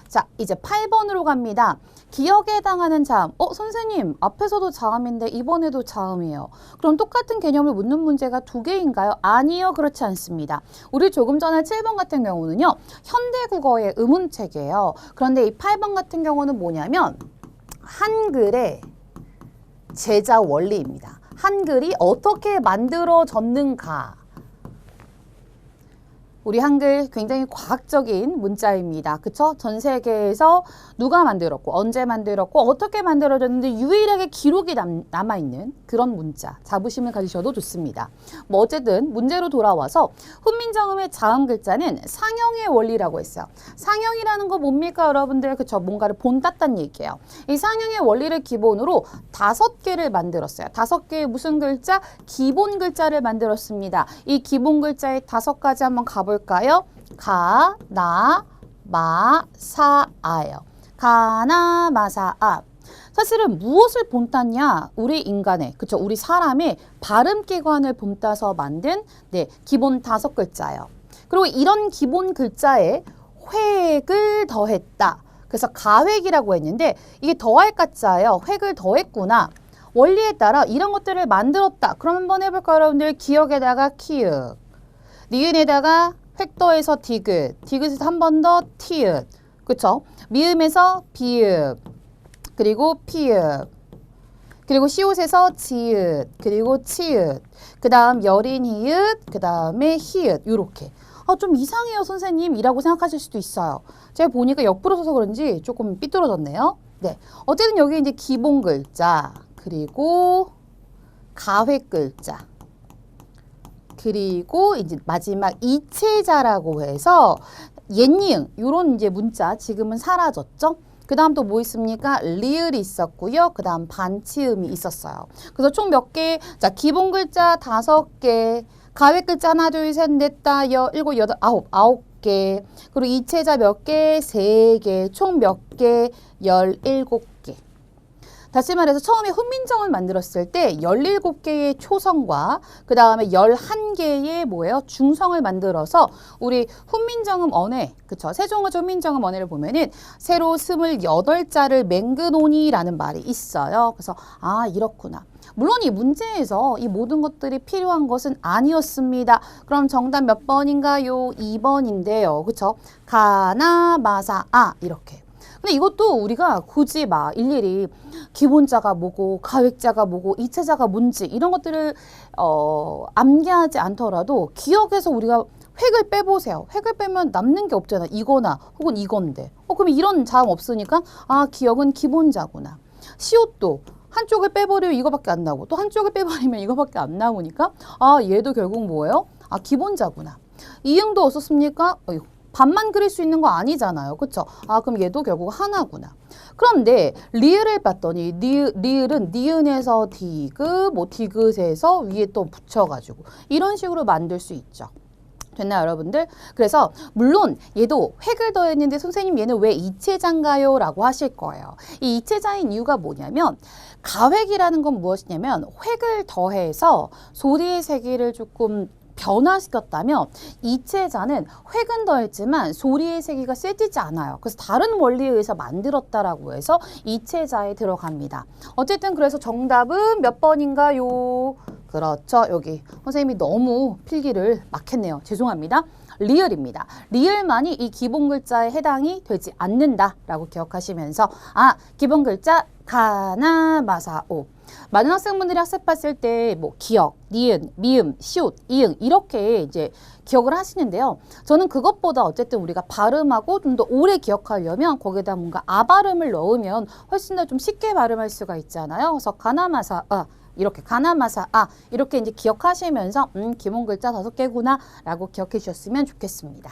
자, 이제 8번으로 갑니다. 기억에 해당하는 자음. 선생님, 앞에서도 자음인데 이번에도 자음이에요. 그럼 똑같은 개념을 묻는 문제가 2개인가요? 아니요, 그렇지 않습니다. 우리 조금 전에 7번 같은 경우는요. 현대국어의 의문체계예요. 그런데 이 8번 같은 경우는 뭐냐면 한글의 제자 원리입니다. 한글이 어떻게 만들어졌는가. 우리 한글 굉장히 과학적인 문자입니다. 그쵸? 전 세계에서 누가 만들었고 언제 만들었고 어떻게 만들어졌는데 유일하게 기록이 남아있는 그런 문자. 자부심을 가지셔도 좋습니다. 뭐 어쨌든 문제로 돌아와서 훈민정음의 자음 글자는 상형의 원리라고 했어요. 상형이라는 거 뭡니까 여러분들? 그쵸? 뭔가를 본땄다는 얘기예요. 이 상형의 원리를 기본으로 5개를 만들었어요. 5개의 무슨 글자? 기본 글자를 만들었습니다. 이 기본 글자의 5가지 한번 가볼까요? 가, 나, 마, 사, 아요. 가, 나, 마, 사, 아. 사실은 무엇을 본땄냐? 우리 인간의, 그쵸? 우리 사람의 발음기관을 본따서 만든 기본 5글자예요. 그리고 이런 기본 글자에 획을 더했다. 그래서 가획이라고 했는데 이게 더할 가짜예요. 획을 더했구나. 원리에 따라 이런 것들을 만들었다. 그럼 한번 해볼까요, 여러분들? 기역에다가 키읔, 니은에다가 획 더해서 디귿, 디귿에서 한 번 더 티읕, 그쵸? 미음에서 비읍, 그리고 피읍, 그리고 시옷에서 지읒, 그리고 치읒, 그 다음 여린 히읗, 그 다음에 히읗, 요렇게. 좀 이상해요, 선생님. 이라고 생각하실 수도 있어요. 제가 보니까 옆으로 서서 그런지 조금 삐뚤어졌네요. 네. 어쨌든 여기 이제 기본 글자, 그리고 가획 글자, 그리고 이제 마지막 이체자라고 해서 옛니응 요런 이제 문자 지금은 사라졌죠. 그 다음 또 뭐 있습니까? 리을이 있었고요. 그 다음 반치음이 있었어요. 그래서 총 몇 개? 자, 기본 글자 5개, 가획 글자 하나, 둘, 셋, 넷, 다, 여, 일곱, 여덟, 아홉 개. 그리고 이체자 몇 개? 3개. 총 몇 개? 17개. 다시 말해서 처음에 훈민정음을 만들었을 때 17개의 초성과 그 다음에 11개의 뭐예요? 중성을 만들어서 우리 훈민정음 언해, 그쵸? 세종어조 훈민정음 언해를 보면은 새로 28자를 맹그노니라는 말이 있어요. 그래서 이렇구나. 물론 이 문제에서 이 모든 것들이 필요한 것은 아니었습니다. 그럼 정답 몇 번인가요? 2번인데요. 그쵸? 가나, 마사, 이렇게. 근데 이것도 우리가 굳이 막 일일이 기본자가 뭐고 가획자가 뭐고 이체자가 뭔지 이런 것들을 암기하지 않더라도 기억에서 우리가 획을 빼보세요. 획을 빼면 남는 게 없잖아. 이거나 혹은 이건데. 그럼 이런 자음 없으니까 기억은 기본자구나. 시옷도 한쪽을 빼버리면 이거밖에 안 나오고 또 한쪽을 빼버리면 이거밖에 안 나오니까 얘도 결국 뭐예요? 기본자구나. 이응도 없었습니까? 반만 그릴 수 있는 거 아니잖아요. 그쵸? 그럼 얘도 결국 하나구나. 그런데 리을을 봤더니 리을은 니은에서 디귿, 뭐 디귿에서 위에 또 붙여가지고 이런 식으로 만들 수 있죠. 됐나요, 여러분들? 그래서 물론 얘도 획을 더했는데 선생님 얘는 왜 이체자인가요? 라고 하실 거예요. 이 이체자인 이유가 뭐냐면 가획이라는 건 무엇이냐면 획을 더해서 소리의 세기를 조금 변화시켰다면 이체자는 획은 더했지만 소리의 세기가 세지지 않아요. 그래서 다른 원리에 의해서 만들었다라고 해서 이체자에 들어갑니다. 어쨌든 그래서 정답은 몇 번인가요? 그렇죠. 여기 선생님이 너무 필기를 막 했네요. 죄송합니다. 리을입니다. 리을만이 이 기본 글자에 해당이 되지 않는다라고 기억하시면서 기본 글자 가나 마사 오. 많은 학생분들이 학습했을 때 뭐 기역, 니은, 미음, 시옷, 이응 이렇게 이제 기억을 하시는데요. 저는 그것보다 어쨌든 우리가 발음하고 좀 더 오래 기억하려면 거기에다 뭔가 발음을 넣으면 훨씬 더 좀 쉽게 발음할 수가 있잖아요. 그래서 가나마사 이렇게 가나마사 이렇게 이제 기억하시면서 기본 글자 5개구나 라고 기억해 주셨으면 좋겠습니다.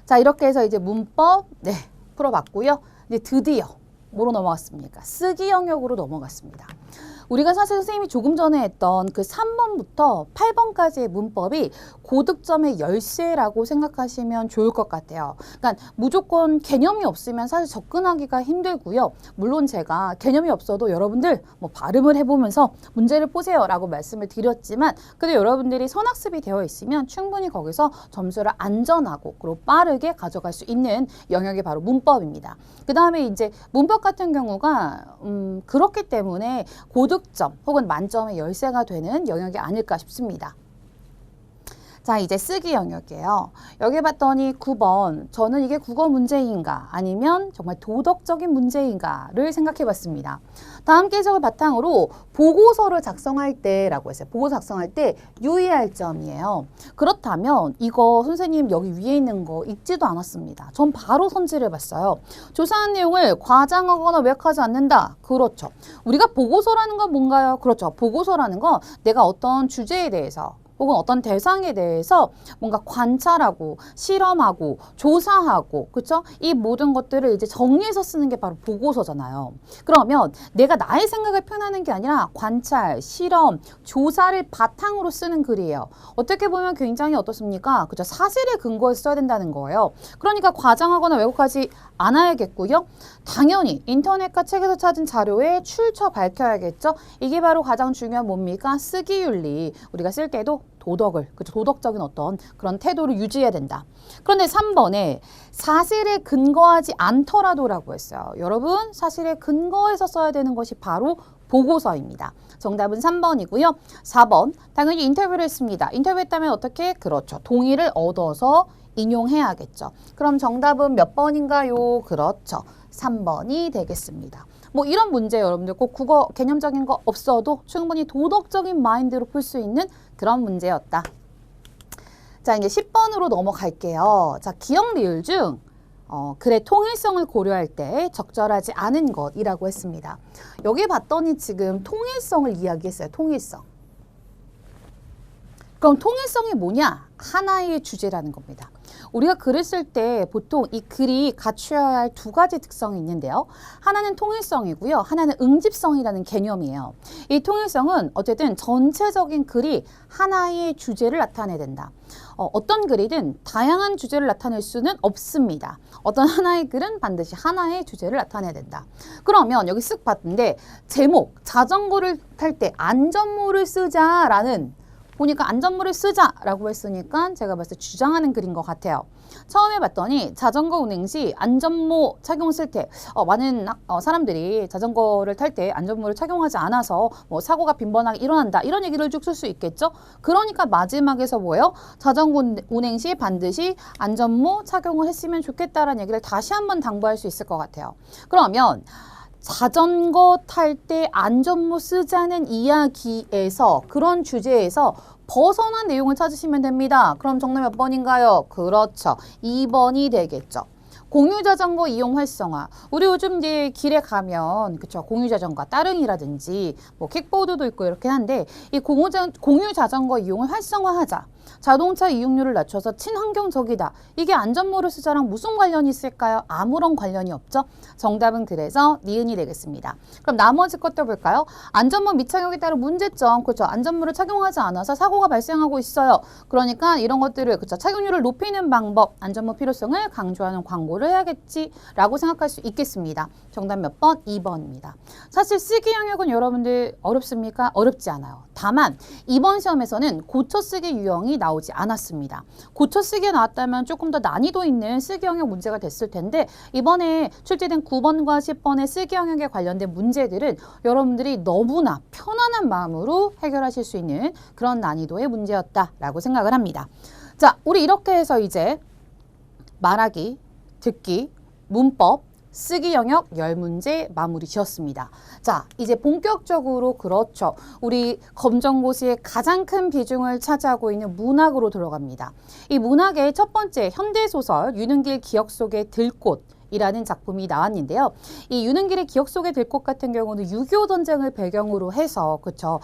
자, 이렇게 해서 이제 문법 풀어봤고요. 이제 드디어 뭐로 넘어갔습니까? 쓰기 영역으로 넘어갔습니다. 우리가 사실 선생님이 조금 전에 했던 그 3번부터 8번까지의 문법이 고득점의 열쇠라고 생각하시면 좋을 것 같아요. 그러니까 무조건 개념이 없으면 사실 접근하기가 힘들고요. 물론 제가 개념이 없어도 여러분들 뭐 발음을 해보면서 문제를 보세요 라고 말씀을 드렸지만 그래도 여러분들이 선학습이 되어 있으면 충분히 거기서 점수를 안전하고 그리고 빠르게 가져갈 수 있는 영역이 바로 문법입니다. 그 다음에 이제 문법 같은 경우가 그렇기 때문에 고득점 혹은 만점의 열쇠가 되는 영역이 아닐까 싶습니다. 자, 이제 쓰기 영역이에요. 여기 봤더니 9번, 저는 이게 국어 문제인가 아니면 정말 도덕적인 문제인가를 생각해 봤습니다. 다음 계적을 바탕으로 보고서를 작성할 때라고 했어요. 보고서 작성할 때 유의할 점이에요. 그렇다면 이거 선생님 여기 위에 있는 거 읽지도 않았습니다. 전 바로 선지를 봤어요. 조사한 내용을 과장하거나 왜곡하지 않는다. 그렇죠. 우리가 보고서라는 건 뭔가요? 그렇죠. 보고서라는 건 내가 어떤 주제에 대해서 혹은 어떤 대상에 대해서 뭔가 관찰하고 실험하고 조사하고 그렇죠? 이 모든 것들을 이제 정리해서 쓰는 게 바로 보고서잖아요. 그러면 내가 나의 생각을 표현하는 게 아니라 관찰, 실험, 조사를 바탕으로 쓰는 글이에요. 어떻게 보면 굉장히 어떻습니까? 그렇죠? 사실에 근거해서 써야 된다는 거예요. 그러니까 과장하거나 왜곡하지 않아야겠고요. 당연히 인터넷과 책에서 찾은 자료에 출처 밝혀야겠죠. 이게 바로 가장 중요한 뭡니까? 쓰기윤리. 우리가 쓸 때도 도덕을, 그렇죠? 도덕적인 어떤 그런 태도를 유지해야 된다. 그런데 3번에 사실에 근거하지 않더라도라고 했어요. 여러분, 사실에 근거해서 써야 되는 것이 바로 보고서입니다. 정답은 3번이고요. 4번, 당연히 인터뷰를 했습니다. 인터뷰했다면 어떻게? 그렇죠. 동의를 얻어서 인용해야겠죠. 그럼 정답은 몇 번인가요? 그렇죠. 3번이 되겠습니다. 뭐 이런 문제 여러분들 꼭 국어 개념적인 거 없어도 충분히 도덕적인 마인드로 풀 수 있는 그런 문제였다. 자, 이제 10번으로 넘어갈게요. 자, 기억 리을 중 글의 통일성을 고려할 때 적절하지 않은 것이라고 했습니다. 여기 봤더니 지금 통일성을 이야기했어요. 통일성. 그럼 통일성이 뭐냐? 하나의 주제라는 겁니다. 우리가 글을 쓸 때 보통 이 글이 갖춰야 할 두 가지 특성이 있는데요. 하나는 통일성이고요. 하나는 응집성이라는 개념이에요. 이 통일성은 어쨌든 전체적인 글이 하나의 주제를 나타내야 된다. 어떤 글이든 다양한 주제를 나타낼 수는 없습니다. 어떤 하나의 글은 반드시 하나의 주제를 나타내야 된다. 그러면 여기 쓱 봤는데 제목, 자전거를 탈 때 안전모를 쓰자라는 보니까 안전모를 쓰자라고 했으니까 제가 봤을 때 주장하는 글인 것 같아요. 처음에 봤더니 자전거 운행 시 안전모 착용 쓸 때 많은 사람들이 자전거를 탈 때 안전모를 착용하지 않아서 뭐 사고가 빈번하게 일어난다 이런 얘기를 쭉 쓸 수 있겠죠. 그러니까 마지막에서 뭐예요? 자전거 운행 시 반드시 안전모 착용을 했으면 좋겠다라는 얘기를 다시 한번 당부할 수 있을 것 같아요. 그러면 자전거 탈 때 안전모 쓰자는 이야기에서 그런 주제에서 벗어난 내용을 찾으시면 됩니다. 그럼 정답 몇 번인가요? 그렇죠. 2번이 되겠죠. 공유자전거 이용 활성화. 우리 요즘 이제 길에 가면 그쵸 공유자전거 따릉이라든지 뭐 킥보드도 있고 이렇게 한데 이 공유자전거 이용을 활성화하자. 자동차 이용료를 낮춰서 친환경적이다. 이게 안전모를 쓰자랑 무슨 관련이 있을까요? 아무런 관련이 없죠. 정답은 그래서 니은이 되겠습니다. 그럼 나머지 것도 볼까요? 안전모 미착용에 따른 문제점. 그렇죠. 안전모를 착용하지 않아서 사고가 발생하고 있어요. 그러니까 이런 것들을 그렇죠. 착용률을 높이는 방법, 안전모 필요성을 강조하는 광고를 해야겠지라고 생각할 수 있겠습니다. 정답 몇 번? 2번입니다. 사실 쓰기 영역은 여러분들 어렵습니까? 어렵지 않아요. 다만 이번 시험에서는 고쳐 쓰기 유형이 나오지 않았습니다. 고쳐 쓰기에 나왔다면 조금 더 난이도 있는 쓰기 영역 문제가 됐을 텐데 이번에 출제된 9번과 10번의 쓰기 영역에 관련된 문제들은 여러분들이 너무나 편안한 마음으로 해결하실 수 있는 그런 난이도의 문제였다라고 생각을 합니다. 자, 우리 이렇게 해서 이제 말하기, 듣기, 문법, 쓰기 영역 10문제 마무리 지었습니다. 자, 이제 본격적으로 그렇죠. 우리 검정고시의 가장 큰 비중을 차지하고 있는 문학으로 들어갑니다. 이 문학의 첫 번째 현대소설 유능길 기억 속의 들꽃 이라는 작품이 나왔는데요. 이 유능길의 기억 속의 들꽃 같은 경우는 6.25 전쟁을 배경으로 해서 그쵸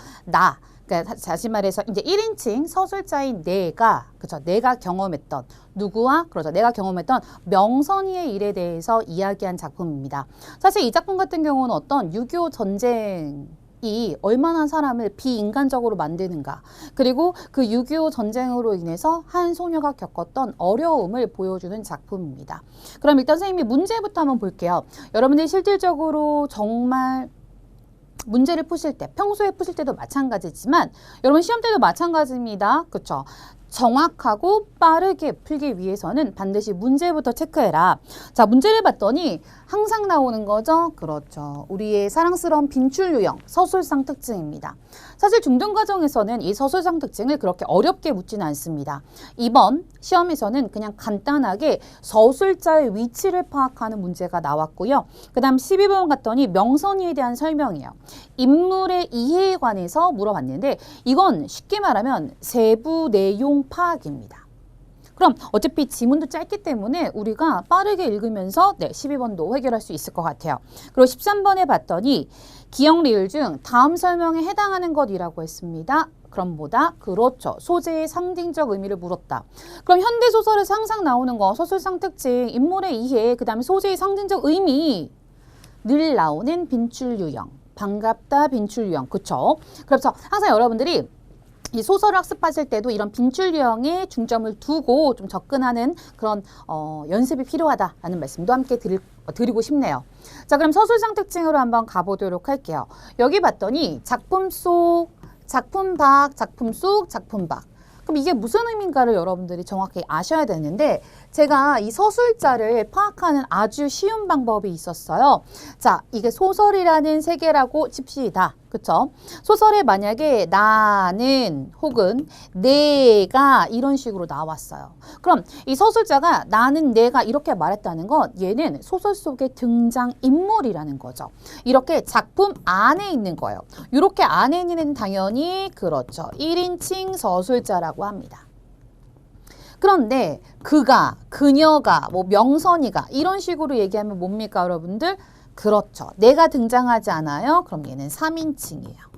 그러니까 다시 말해서 이제 1인칭 서술자인 내가 그쵸 내가 경험했던 누구와 그렇죠 내가 경험했던 명선이의 일에 대해서 이야기한 작품입니다. 사실 이 작품 같은 경우는 어떤 6.25 전쟁이 얼마나 사람을 비인간적으로 만드는가 그리고 그 6.25 전쟁으로 인해서 한 소녀가 겪었던 어려움을 보여주는 작품입니다. 그럼 일단 선생님이 문제부터 한번 볼게요. 여러분들이 실질적으로 정말 문제를 푸실 때 평소에 푸실 때도 마찬가지지만 여러분 시험 때도 마찬가지입니다. 그렇죠? 정확하고 빠르게 풀기 위해서는 반드시 문제부터 체크해라. 자, 문제를 봤더니 항상 나오는 거죠. 그렇죠. 우리의 사랑스러운 빈출 유형, 서술상 특징입니다. 사실 중등과정에서는 이 서술상 특징을 그렇게 어렵게 묻지는 않습니다. 이번 시험에서는 그냥 간단하게 서술자의 위치를 파악하는 문제가 나왔고요. 그 다음 12번 갔더니 명선이에 대한 설명이에요. 인물의 이해에 관해서 물어봤는데 이건 쉽게 말하면 세부 내용 파악입니다. 그럼 어차피 지문도 짧기 때문에 우리가 빠르게 읽으면서 12번도 해결할 수 있을 것 같아요. 그리고 13번에 봤더니 기억 리을 중 다음 설명에 해당하는 것이라고 했습니다. 그럼 뭐다? 그렇죠. 소재의 상징적 의미를 물었다. 그럼 현대소설에서 항상 나오는 거 서술상 특징, 인물의 이해, 그 다음에 소재의 상징적 의미 늘 나오는 빈출 유형. 반갑다 빈출 유형. 그쵸? 그래서 항상 여러분들이 이 소설을 학습하실 때도 이런 빈출 유형에 중점을 두고 좀 접근하는 그런 연습이 필요하다라는 말씀도 함께 드리고 싶네요. 자, 그럼 서술상 특징으로 한번 가보도록 할게요. 여기 봤더니 작품 속, 작품 밖, 작품 속, 작품 밖. 그럼 이게 무슨 의미인가를 여러분들이 정확히 아셔야 되는데 제가 이 서술자를 파악하는 아주 쉬운 방법이 있었어요. 자, 이게 소설이라는 세계라고 칩시다. 그쵸? 소설에 만약에 나는 혹은 내가 이런 식으로 나왔어요. 그럼 이 서술자가 나는 내가 이렇게 말했다는 건 얘는 소설 속의 등장인물이라는 거죠. 이렇게 작품 안에 있는 거예요. 이렇게 안에 있는 애는 당연히 그렇죠. 1인칭 서술자라고 합니다. 그런데 그가, 그녀가, 뭐 명선이가 이런 식으로 얘기하면 뭡니까 여러분들? 그렇죠. 내가 등장하지 않아요? 그럼 얘는 3인칭이에요.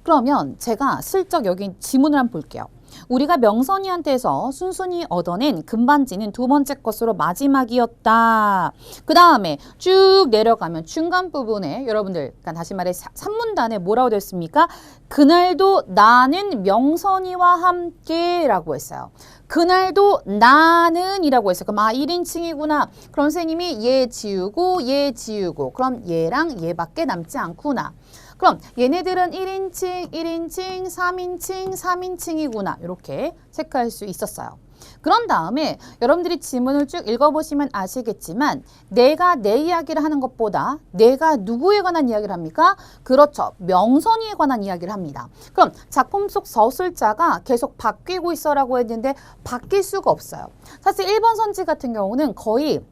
그러면 제가 슬쩍 여기 지문을 한번 볼게요. 우리가 명선이한테서 순순히 얻어낸 금반지는 두 번째 것으로 마지막이었다. 그 다음에 쭉 내려가면 중간 부분에 여러분들 그러니까 다시 말해 3문단에 뭐라고 됐습니까? 그날도 나는 명선이와 함께 라고 했어요. 그날도 나는 이라고 했어요. 그럼 1인칭이구나. 그럼 선생님이 얘 지우고 그럼 얘랑 얘밖에 남지 않구나. 그럼 얘네들은 1인칭, 1인칭, 3인칭, 3인칭이구나. 이렇게 체크할 수 있었어요. 그런 다음에 여러분들이 지문을 쭉 읽어보시면 아시겠지만 내가 내 이야기를 하는 것보다 내가 누구에 관한 이야기를 합니까? 그렇죠. 명선이에 관한 이야기를 합니다. 그럼 작품 속 서술자가 계속 바뀌고 있어라고 했는데 바뀔 수가 없어요. 사실 1번 선지 같은 경우는 거의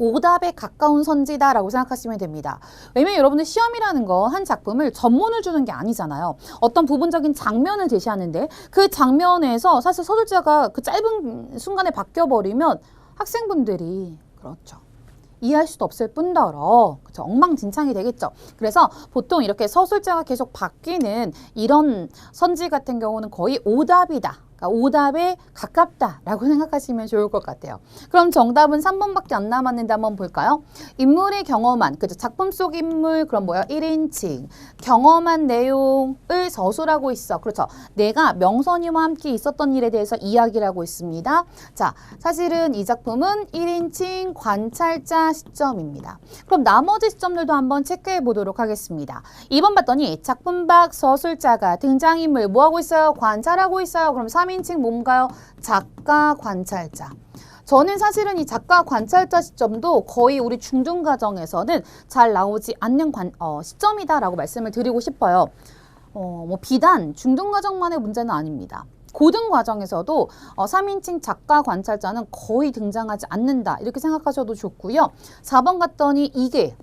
오답에 가까운 선지다라고 생각하시면 됩니다. 왜냐면 여러분들 시험이라는 거 한 작품을 전문을 주는 게 아니잖아요. 어떤 부분적인 장면을 제시하는데 그 장면에서 사실 서술자가 그 짧은 순간에 바뀌어버리면 학생분들이 그렇죠. 이해할 수도 없을 뿐더러 그렇죠? 엉망진창이 되겠죠. 그래서 보통 이렇게 서술자가 계속 바뀌는 이런 선지 같은 경우는 거의 오답이다. 오답에 가깝다라고 생각하시면 좋을 것 같아요. 그럼 정답은 3번밖에 안 남았는데 한번 볼까요? 인물이 경험한, 그죠? 작품 속 인물, 그럼 뭐야? 1인칭. 경험한 내용을 서술하고 있어. 그렇죠. 내가 명선이와 함께 있었던 일에 대해서 이야기를 하고 있습니다. 자, 사실은 이 작품은 1인칭 관찰자 시점입니다. 그럼 나머지 시점들도 한번 체크해 보도록 하겠습니다. 2번 봤더니 작품 밖 서술자가 등장인물 뭐하고 있어요? 관찰하고 있어요. 그럼 3인칭 뭔가요? 작가 관찰자. 저는 사실은 이 작가 관찰자 시점도 거의 우리 중등과정에서는 잘 나오지 않는 시점이다라고 말씀을 드리고 싶어요. 뭐 비단 중등과정만의 문제는 아닙니다. 고등과정에서도 3인칭 작가 관찰자는 거의 등장하지 않는다. 이렇게 생각하셔도 좋고요. 4번 갔더니 이게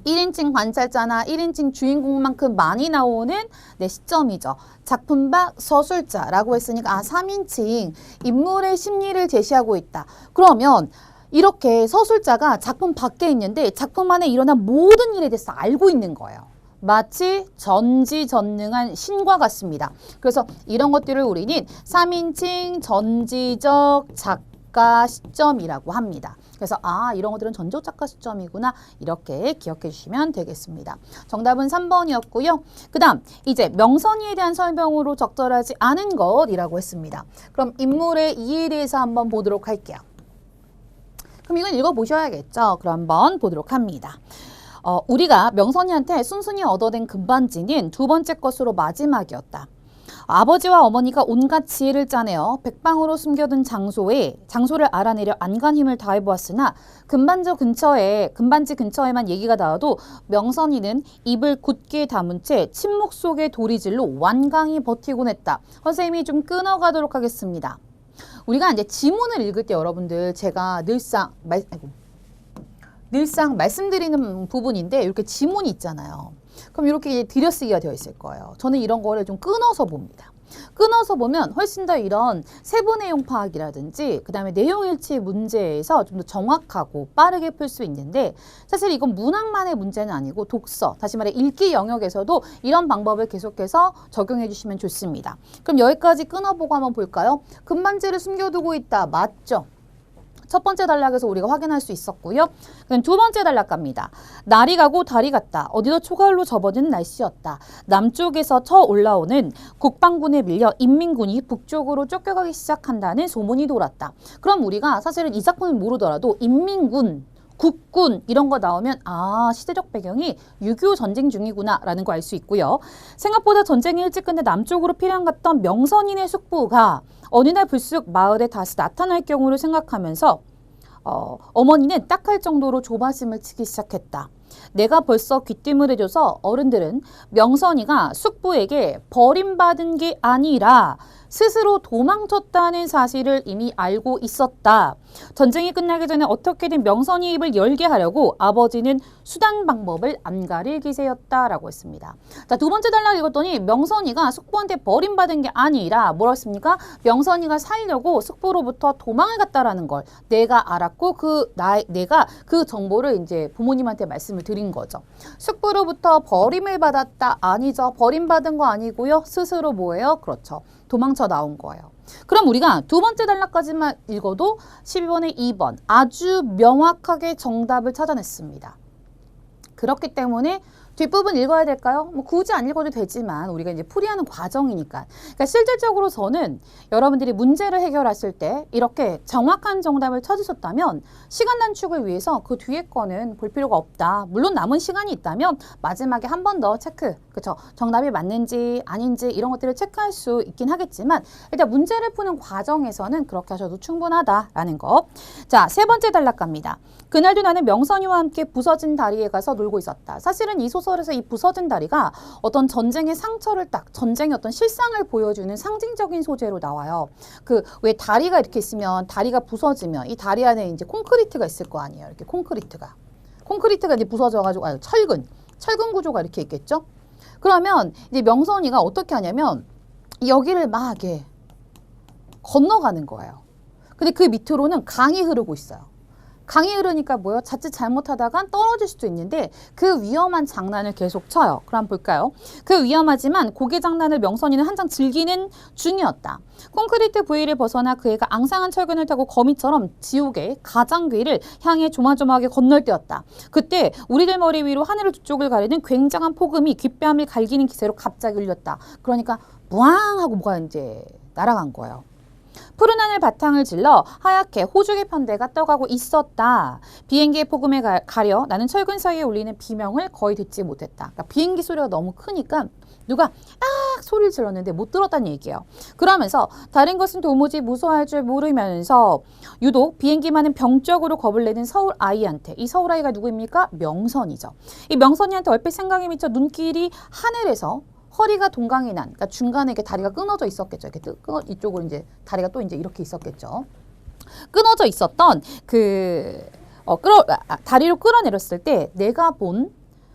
1인칭 관찰자나 1인칭 주인공만큼 많이 나오는 시점이죠. 작품 밖 서술자라고 했으니까 3인칭 인물의 심리를 제시하고 있다. 그러면 이렇게 서술자가 작품 밖에 있는데 작품 안에 일어난 모든 일에 대해서 알고 있는 거예요. 마치 전지전능한 신과 같습니다. 그래서 이런 것들을 우리는 3인칭 전지적 작가 시점이라고 합니다. 그래서 이런 것들은 전적 작가 시점이구나 이렇게 기억해 주시면 되겠습니다. 정답은 3번이었고요. 그 다음 이제 명선이에 대한 설명으로 적절하지 않은 것이라고 했습니다. 그럼 인물의 이해에 대해서 한번 보도록 할게요. 그럼 이건 읽어보셔야겠죠. 그럼 한번 보도록 합니다. 우리가 명선이한테 순순히 얻어낸 금반지는 두 번째 것으로 마지막이었다. 아버지와 어머니가 온갖 지혜를 짜내어 백방으로 숨겨둔 장소를 알아내려 안간 힘을 다해보았으나 금반지 근처에만 얘기가 나와도 명선이는 입을 굳게 다문 채 침묵 속의 도리질로 완강히 버티곤 했다. 선생님이 좀 끊어가도록 하겠습니다. 우리가 이제 지문을 읽을 때 여러분들 제가 늘상 말씀드리는 부분인데 이렇게 지문이 있잖아요. 그럼 이렇게 들여쓰기가 되어 있을 거예요. 저는 이런 거를 좀 끊어서 봅니다. 끊어서 보면 훨씬 더 이런 세부 내용 파악이라든지 그 다음에 내용 일치 문제에서 좀 더 정확하고 빠르게 풀 수 있는데 사실 이건 문학만의 문제는 아니고 독서, 다시 말해 읽기 영역에서도 이런 방법을 계속해서 적용해 주시면 좋습니다. 그럼 여기까지 끊어보고 한번 볼까요? 금반지를 숨겨두고 있다. 맞죠? 첫 번째 단락에서 우리가 확인할 수 있었고요. 그럼 두 번째 단락 갑니다. 날이 가고 달이 갔다. 어디도 초가을로 접어드는 날씨였다. 남쪽에서 쳐 올라오는 국방군에 밀려 인민군이 북쪽으로 쫓겨가기 시작한다는 소문이 돌았다. 그럼 우리가 사실은 이 작품을 모르더라도 인민군, 국군 이런 거 나오면 아 시대적 배경이 6.25 전쟁 중이구나 라는 거 알 수 있고요. 생각보다 전쟁이 일찍 끝내 남쪽으로 피난 갔던 명선인의 숙부가 어느 날 불쑥 마을에 다시 나타날 경우를 생각하면서 어머니는 딱할 정도로 조바심을 치기 시작했다. 내가 벌써 귀띔을 해줘서 어른들은 명선이가 숙부에게 버림받은 게 아니라 스스로 도망쳤다는 사실을 이미 알고 있었다. 전쟁이 끝나기 전에 어떻게든 명선이 입을 열게 하려고 아버지는 수단 방법을 안 가릴 기세였다라고 했습니다. 자, 두 번째 단락 읽었더니 명선이가 숙부한테 버림받은 게 아니라 뭐라 했습니까? 명선이가 살려고 숙부로부터 도망을 갔다라는 걸 내가 알았고 내가 그 정보를 이제 부모님한테 말씀을 드린 거죠. 숙부로부터 버림을 받았다. 아니죠. 버림받은 거 아니고요. 스스로 뭐예요? 그렇죠. 도망쳐 나온 거예요. 그럼 우리가 두 번째 단락까지만 읽어도 12번에 2번 아주 명확하게 정답을 찾아냈습니다. 그렇기 때문에 뒷부분 읽어야 될까요? 뭐 굳이 안 읽어도 되지만 우리가 이제 풀이하는 과정이니까. 그러니까 실질적으로 저는 여러분들이 문제를 해결하실 때 이렇게 정확한 정답을 찾으셨다면 시간 단축을 위해서 그 뒤에 거는 볼 필요가 없다. 물론 남은 시간이 있다면 마지막에 한 번 더 체크, 그렇죠? 정답이 맞는지 아닌지 이런 것들을 체크할 수 있긴 하겠지만 일단 문제를 푸는 과정에서는 그렇게 하셔도 충분하다라는 거. 자, 세 번째 단락 갑니다. 그날도 나는 명선이와 함께 부서진 다리에 가서 놀고 있었다. 사실은 이 소설에서 이 부서진 다리가 어떤 전쟁의 상처를 전쟁의 어떤 실상을 보여주는 상징적인 소재로 나와요. 그 왜 다리가 이렇게 있으면 다리가 부서지면 이 다리 안에 이제 콘크리트가 있을 거 아니에요. 이렇게 콘크리트가 이제 부서져가지고 철근 구조가 이렇게 있겠죠. 그러면 이제 명선이가 어떻게 하냐면 여기를 막 이렇게 건너가는 거예요. 근데 그 밑으로는 강이 흐르고 있어요. 강이 흐르니까 뭐요? 자칫 잘못하다가 떨어질 수도 있는데 그 위험한 장난을 계속 쳐요. 그럼 볼까요? 그 위험하지만 고개 장난을 명선이는 한창 즐기는 중이었다. 콘크리트 부위를 벗어나 그 애가 앙상한 철근을 타고 거미처럼 지옥의 가장귀를 향해 조마조마하게 건널 때였다. 그때 우리들 머리 위로 하늘을 두 쪽을 가리는 굉장한 폭음이 귓뺨을 갈기는 기세로 갑자기 울렸다. 그러니까 무앙 하고 뭐가 이제 날아간 거예요. 푸른 하늘 바탕을 질러 하얗게 호주의 편대가 떠가고 있었다. 비행기의 폭음에 가려 나는 철근 사이에 울리는 비명을 거의 듣지 못했다. 그러니까 비행기 소리가 너무 크니까 누가 악 소리를 질렀는데 못 들었다는 얘기예요. 그러면서 다른 것은 도무지 무서워할 줄 모르면서 유독 비행기만은 병적으로 겁을 내는 서울 아이한테, 이 서울 아이가 누구입니까? 명선이죠. 이 명선이한테 얼핏 생각이 미쳐 눈길이 하늘에서 허리가 동강이 난, 그러니까 중간에 이렇게 다리가 끊어져 있었겠죠. 이렇게 이쪽으로 이제 다리가 또 이제 이렇게 있었겠죠. 끊어져 있었던 다리로 끌어내렸을 때 내가 본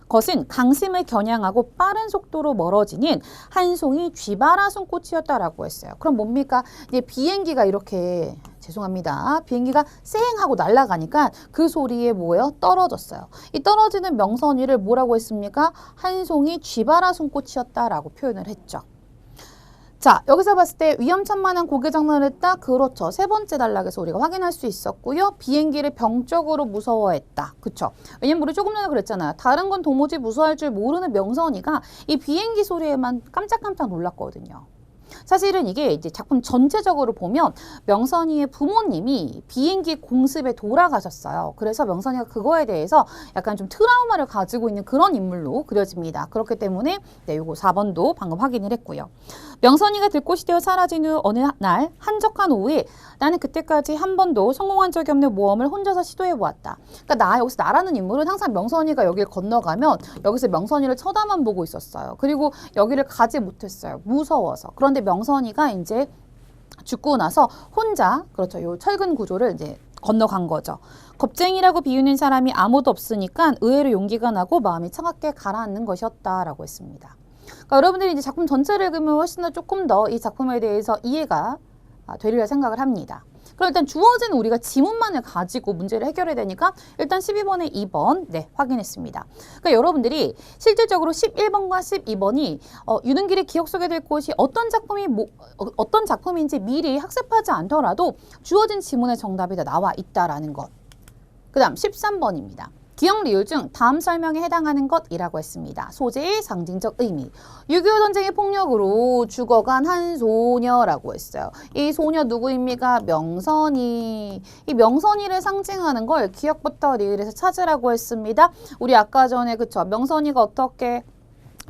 것은 강심을 겨냥하고 빠른 속도로 멀어지는 한 송이 쥐바라 손꽃이었다라고 했어요. 그럼 뭡니까? 이제 비행기가 이렇게 죄송합니다. 비행기가 쌩 하고 날아가니까 그 소리에 뭐예요? 떨어졌어요. 이 떨어지는 명선이를 뭐라고 했습니까? 한 송이 쥐바라 손꽃이었다라고 표현을 했죠. 자, 여기서 봤을 때 위험천만한 고개 장난을 했다. 그렇죠. 세 번째 단락에서 우리가 확인할 수 있었고요. 비행기를 병적으로 무서워했다. 그렇죠. 왜냐면 우리 조금 전에 그랬잖아요. 다른 건 도무지 무서워할 줄 모르는 명선이가 이 비행기 소리에만 깜짝깜짝 놀랐거든요. 사실은 이게 이제 작품 전체적으로 보면 명선이의 부모님이 비행기 공습에 돌아가셨어요. 그래서 명선이가 그거에 대해서 약간 좀 트라우마를 가지고 있는 그런 인물로 그려집니다. 그렇기 때문에 네, 요거 4번도 방금 확인을 했고요. 명선이가 들꽃이 되어 사라진 후 어느 날 한적한 오후에 나는 그때까지 한 번도 성공한 적이 없는 모험을 혼자서 시도해 보았다. 그러니까 여기서 나라는 인물은 항상 명선이가 여기를 건너가면 여기서 명선이를 쳐다만 보고 있었어요. 그리고 여기를 가지 못했어요. 무서워서. 그런데 명선이가 이제 죽고 나서 혼자 그렇죠. 요 철근 구조를 이제 건너간 거죠. 겁쟁이라고 비유는 사람이 아무도 없으니까 의외로 용기가 나고 마음이 차갑게 가라앉는 것이었다라고 했습니다. 그러니까 여러분들이 이제 작품 전체를 읽으면 훨씬 더 조금 더 이 작품에 대해서 이해가 되리라 생각을 합니다. 그럼 일단 주어진 우리가 지문만을 가지고 문제를 해결해야 되니까 일단 12번에 2번 네 확인했습니다. 그러니까 여러분들이 실질적으로 11번과 12번이 유능길의 기억 속에 될 곳이 어떤 작품인지 미리 학습하지 않더라도 주어진 지문의 정답이 다 나와 있다라는 것. 그 다음 13번입니다. 기억 리을 중 다음 설명에 해당하는 것이라고 했습니다. 소재의 상징적 의미. 6.25 전쟁의 폭력으로 죽어간 한 소녀라고 했어요. 이 소녀 누구입니까? 명선이. 이 명선이를 상징하는 걸 기억부터 리을에서 찾으라고 했습니다. 우리 아까 전에 그쵸? 명선이가 어떻게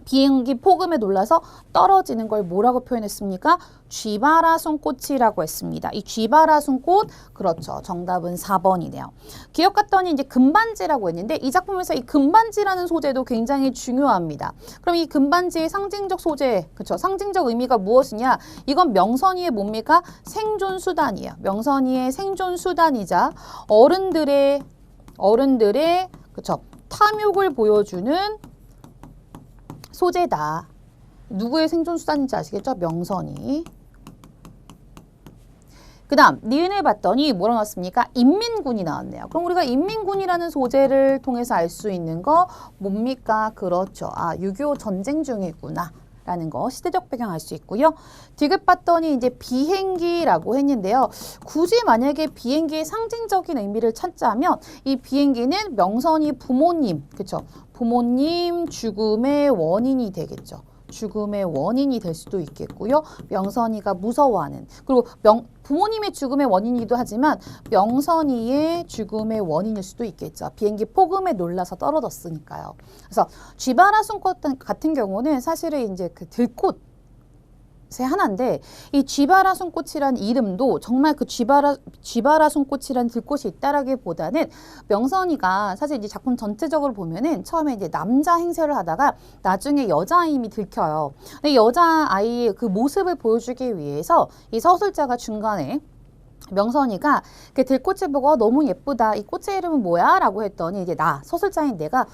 비행기 폭음에 놀라서 떨어지는 걸 뭐라고 표현했습니까? 쥐바라 손꽃이라고 했습니다. 이 쥐바라 손꽃, 그렇죠. 정답은 4번이네요. 기억 같더니 이제 금반지라고 했는데 이 작품에서 이 금반지라는 소재도 굉장히 중요합니다. 그럼 이 금반지의 상징적 소재, 그렇죠. 상징적 의미가 무엇이냐? 이건 명선이의 뭡니까? 생존 수단이에요. 명선이의 생존 수단이자 어른들의 그렇죠. 탐욕을 보여주는 소재다. 누구의 생존수단인지 아시겠죠? 명선이. 그 다음 니은을 봤더니 뭐라 나왔습니까? 인민군이 나왔네요. 그럼 우리가 인민군이라는 소재를 통해서 알 수 있는 거 뭡니까? 그렇죠. 6.25 전쟁 중이구나. 라는 거 시대적 배경 알 수 있고요. 디귿 봤더니 이제 비행기라고 했는데요. 굳이 만약에 비행기의 상징적인 의미를 찾자면 이 비행기는 명선이 부모님, 그렇죠? 부모님 죽음의 원인이 되겠죠. 죽음의 원인이 될 수도 있겠고요. 명선이가 무서워하는 그리고 부모님의 죽음의 원인이기도 하지만 명선이의 죽음의 원인일 수도 있겠죠. 비행기 폭음에 놀라서 떨어졌으니까요. 그래서 쥐바라 손꽃 같은 경우는 사실은 이제 그 들꽃 하나인데 이 쥐바라 손꽃이란 이름도 정말 그 쥐바라 손꽃이란 들꽃이 있다라기보다는 명선이가 사실 이제 작품 전체적으로 보면은 처음에 이제 남자 행세를 하다가 나중에 여자임이 들켜요. 근데 여자아이의 그 모습을 보여주기 위해서 이 서술자가 중간에 명선이가 그 들꽃을 보고 너무 예쁘다. 이 꽃의 이름은 뭐야? 라고 했더니 이제 서술자인 내가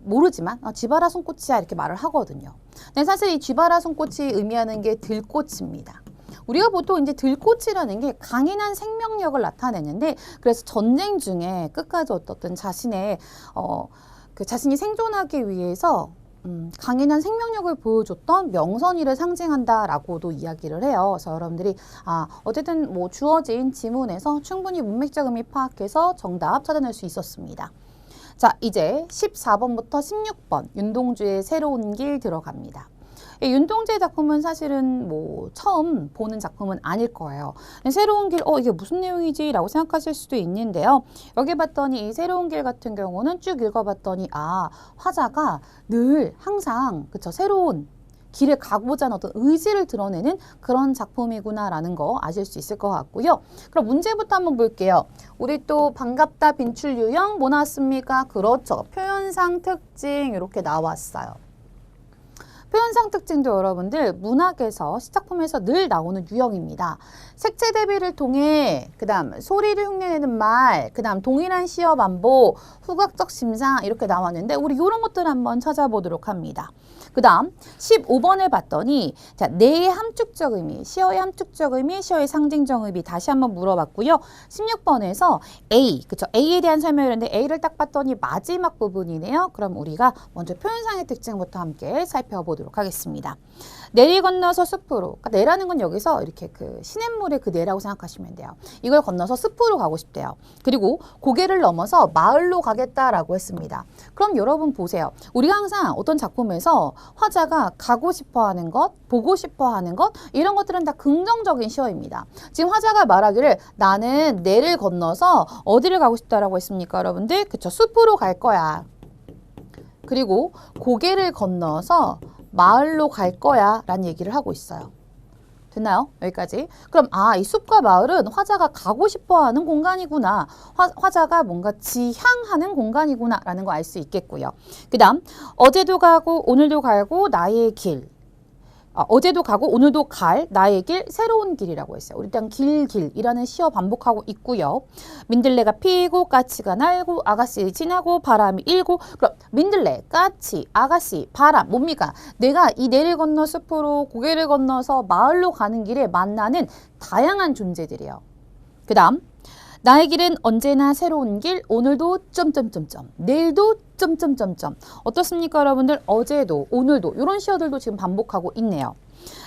모르지만 쥐바라 손꽃이야 이렇게 말을 하거든요. 근데 사실 이 쥐바라 손꽃이 의미하는 게 들꽃입니다. 우리가 보통 이제 들꽃이라는 게 강인한 생명력을 나타내는데 그래서 전쟁 중에 끝까지 어떻든 자신의 자신이 생존하기 위해서 강인한 생명력을 보여줬던 명선이를 상징한다라고도 이야기를 해요. 그래서 여러분들이 어쨌든 뭐 주어진 지문에서 충분히 문맥적 의미 파악해서 정답 찾아낼 수 있었습니다. 자, 이제 14번부터 16번 윤동주의 새로운 길 들어갑니다. 윤동주의 작품은 사실은 뭐 처음 보는 작품은 아닐 거예요. 새로운 길, 이게 무슨 내용이지? 라고 생각하실 수도 있는데요. 여기 봤더니 이 새로운 길 같은 경우는 쭉 읽어봤더니 화자가 늘 항상 그쵸 새로운 길을 가고자 하는 어떤 의지를 드러내는 그런 작품이구나라는 거 아실 수 있을 것 같고요. 그럼 문제부터 한번 볼게요. 우리 또 반갑다 빈출 유형 뭐 나왔습니까? 그렇죠. 표현상 특징 이렇게 나왔어요. 표현상 특징도 여러분들 문학에서 시작품에서 늘 나오는 유형입니다. 색채 대비를 통해 그 다음 소리를 흉내내는 말, 그 다음 동일한 시어 반복, 후각적 심상 이렇게 나왔는데 우리 이런 것들 한번 찾아보도록 합니다. 그 다음 15번을 봤더니 자, 내의 함축적 의미, 시어의 함축적 의미, 시어의 상징적 의미 다시 한번 물어봤고요. 16번에서 A, 그쵸? A에 대한 설명이었는데 A를 딱 봤더니 마지막 부분이네요. 그럼 우리가 먼저 표현상의 특징부터 함께 살펴보도록 하겠습니다. 내를 건너서 숲으로. 그러니까 내라는 건 여기서 이렇게 그 시냇물의 그 내라고 생각하시면 돼요. 이걸 건너서 숲으로 가고 싶대요. 그리고 고개를 넘어서 마을로 가겠다라고 했습니다. 그럼 여러분 보세요. 우리가 항상 어떤 작품에서 화자가 가고 싶어 하는 것, 보고 싶어 하는 것, 이런 것들은 다 긍정적인 시어입니다. 지금 화자가 말하기를 나는 내를 건너서 어디를 가고 싶다라고 했습니까, 여러분들? 그쵸, 숲으로 갈 거야. 그리고 고개를 건너서 마을로 갈 거야 라는 얘기를 하고 있어요. 됐나요? 여기까지. 그럼 이 숲과 마을은 화자가 가고 싶어 하는 공간이구나. 화자가 뭔가 지향하는 공간이구나 라는 거 알 수 있겠고요. 그 다음 어제도 가고 오늘도 가고 나의 길. 어제도 가고 오늘도 갈 나의 길 새로운 길이라고 했어요. 우리 일단 길이라는 시어 반복하고 있고요. 민들레가 피고 까치가 날고 아가씨 지나고 바람이 일고. 그럼 민들레, 까치, 아가씨, 바람 뭡니까? 내가 이 내를 건너 숲으로 고개를 건너서 마을로 가는 길에 만나는 다양한 존재들이에요. 그 다음 나의 길은 언제나 새로운 길, 오늘도 점점점점, 내일도 점점점점. 어떻습니까, 여러분들? 어제도, 오늘도 이런 시어들도 지금 반복하고 있네요.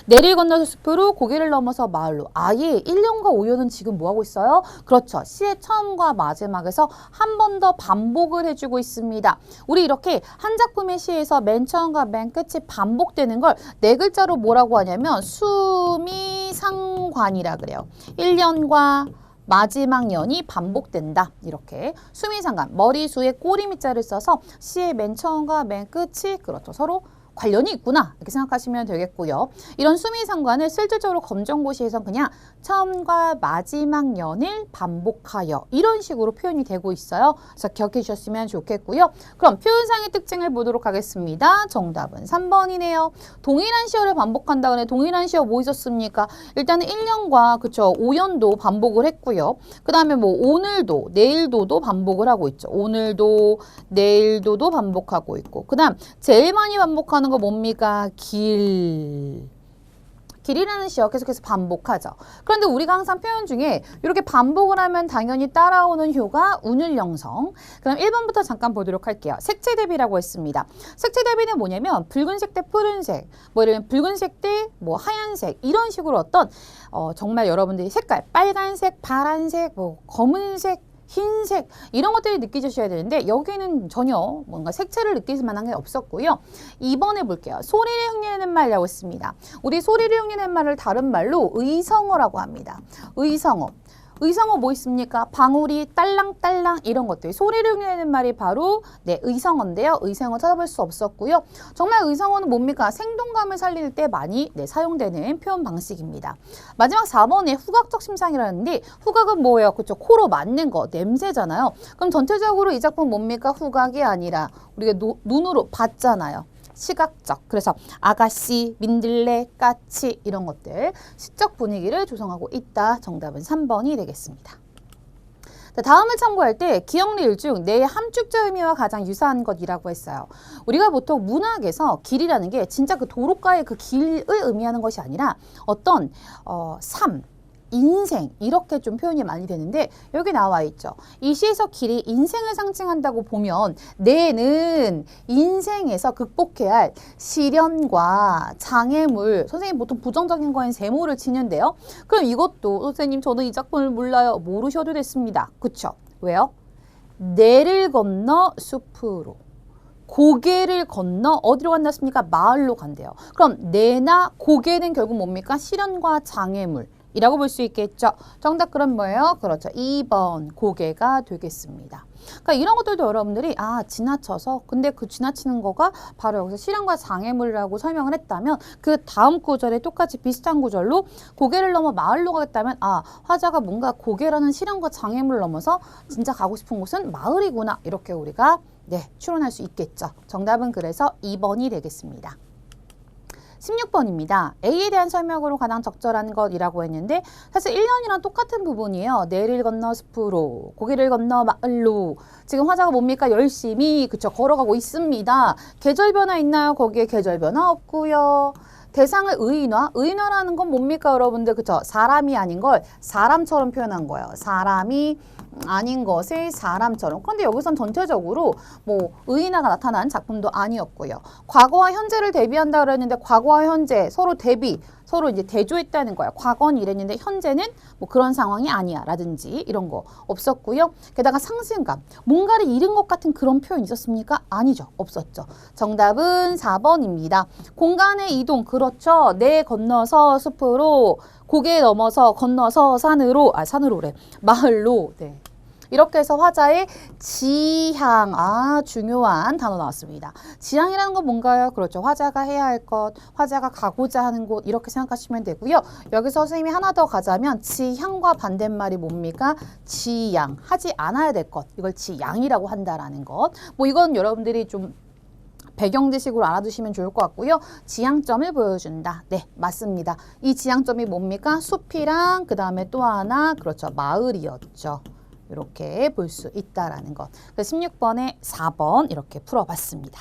내를 건너서 숲으로 고개를 넘어서 마을로. 아예 1년과 5년은 지금 뭐하고 있어요? 그렇죠. 시의 처음과 마지막에서 한 번 더 반복을 해주고 있습니다. 우리 이렇게 한 작품의 시에서 맨 처음과 맨 끝이 반복되는 걸 네 글자로 뭐라고 하냐면 수미상관이라 그래요. 1년과 마지막 년이 반복된다. 이렇게 수미상관, 머리수에 꼬리미자를 써서 시의 맨 처음과 맨 끝이 그렇죠. 서로 관련이 있구나 이렇게 생각하시면 되겠고요. 이런 수미상관을 실질적으로 검정고시에서 그냥 처음과 마지막 년을 반복하여 이런 식으로 표현이 되고 있어요. 그래서 기억해 주셨으면 좋겠고요. 그럼 표현상의 특징을 보도록 하겠습니다. 정답은 3번이네요. 동일한 시어를 반복한다 그래. 동일한 시어 뭐 있었습니까? 일단은 1년과 그쵸 5년도 반복을 했고요. 그 다음에 뭐 오늘도 내일도도 반복을 하고 있죠. 오늘도 내일도도 반복하고 있고 그 다음 제일 많이 반복하는 거 뭡니까? 길이라는 시어 계속해서 반복하죠. 그런데 우리가 항상 표현 중에 이렇게 반복을 하면 당연히 따라오는 효가 운율형성. 그럼 1번부터 잠깐 보도록 할게요. 색채 대비라고 했습니다. 색채 대비는 뭐냐면 붉은색 대 푸른색, 뭐 이런 붉은색 대 뭐 하얀색 이런 식으로 어떤 정말 여러분들이 색깔 빨간색, 파란색, 뭐 검은색 흰색 이런 것들이 느껴지셔야 되는데 여기는 전혀 뭔가 색채를 느낄 만한 게 없었고요. 2번에 볼게요. 소리를 흉내내는 말이라고 했습니다. 우리 소리를 흉내내는 말을 다른 말로 의성어라고 합니다. 의성어. 의성어 뭐 있습니까? 방울이 딸랑딸랑 이런 것들. 소리를 흉내내는 말이 바로 의성어인데요. 의성어 찾아볼 수 없었고요. 정말 의성어는 뭡니까? 생동감을 살릴 때 많이 사용되는 표현 방식입니다. 마지막 4번에 후각적 심상이라는데 후각은 뭐예요? 그렇죠. 코로 맡는 거, 냄새잖아요. 그럼 전체적으로 이 작품 뭡니까? 후각이 아니라 우리가 눈으로 봤잖아요. 시각적. 그래서 아가씨, 민들레, 까치 이런 것들 시적 분위기를 조성하고 있다. 정답은 3번이 되겠습니다. 다음을 참고할 때 기억리을 중 내 함축자 의미와 가장 유사한 것이라고 했어요. 우리가 보통 문학에서 길이라는 게 진짜 그 도로가의 그 길을 의미하는 것이 아니라 어떤 삶, 인생 이렇게 좀 표현이 많이 되는데 여기 나와 있죠. 이 시에서 길이 인생을 상징한다고 보면 내는 인생에서 극복해야 할 시련과 장애물, 선생님 보통 부정적인 거엔 세모를 치는데요. 그럼 이것도 선생님 저는 이 작품을 몰라요. 모르셔도 됐습니다. 그쵸? 왜요? 내를 건너 숲으로 고개를 건너 어디로 간다습니까? 마을로 간대요. 그럼 내나 고개는 결국 뭡니까? 시련과 장애물 이라고 볼 수 있겠죠. 정답 그럼 뭐예요? 그렇죠. 2번 고개가 되겠습니다. 그러니까 이런 것들도 여러분들이 지나쳐서 근데 그 지나치는 거가 바로 여기서 시련과 장애물이라고 설명을 했다면 그 다음 구절에 똑같이 비슷한 구절로 고개를 넘어 마을로 가겠다면 화자가 뭔가 고개라는 시련과 장애물을 넘어서 진짜 가고 싶은 곳은 마을이구나 이렇게 우리가 추론할 수 있겠죠. 정답은 그래서 2번이 되겠습니다. 16번입니다. A에 대한 설명으로 가장 적절한 것이라고 했는데 사실 1년이랑 똑같은 부분이에요. 내를 건너 숲으로, 고개를 건너 마을로. 지금 화자가 뭡니까? 열심히 걸어가고 있습니다. 계절 변화 있나요? 거기에 계절 변화 없고요. 대상을 의인화? 의인화라는 건 뭡니까 여러분들? 그쵸? 사람이 아닌 걸 사람처럼 표현한 거예요. 사람이 아닌 것을 사람처럼. 그런데 여기선 전체적으로 뭐 의인화가 나타난 작품도 아니었고요. 과거와 현재를 대비한다 그랬는데 과거와 현재 서로 대비, 서로 이제 대조했다는 거야. 과거는 이랬는데 현재는 뭐 그런 상황이 아니야 라든지 이런 거 없었고요. 게다가 상승감, 뭔가를 잃은 것 같은 그런 표현 있었습니까? 아니죠. 없었죠. 정답은 4번입니다. 공간의 이동, 그렇죠. 내 건너서 숲으로, 고개 넘어서 건너서 산으로, 산으로래. 마을로. 네. 이렇게 해서 화자의 지향, 중요한 단어 나왔습니다. 지향이라는 건 뭔가요? 그렇죠. 화자가 해야 할 것, 화자가 가고자 하는 곳, 이렇게 생각하시면 되고요. 여기서 선생님이 하나 더 가자면 지향과 반대말이 뭡니까? 지양, 하지 않아야 될 것, 이걸 지양이라고 한다라는 것. 뭐 이건 여러분들이 좀 배경 지식으로 알아두시면 좋을 것 같고요. 지향점을 보여준다. 네, 맞습니다. 이 지향점이 뭡니까? 숲이랑 그 다음에 또 하나, 그렇죠. 마을이었죠. 이렇게 볼 수 있다라는 것. 그래서 16번에 4번 이렇게 풀어봤습니다.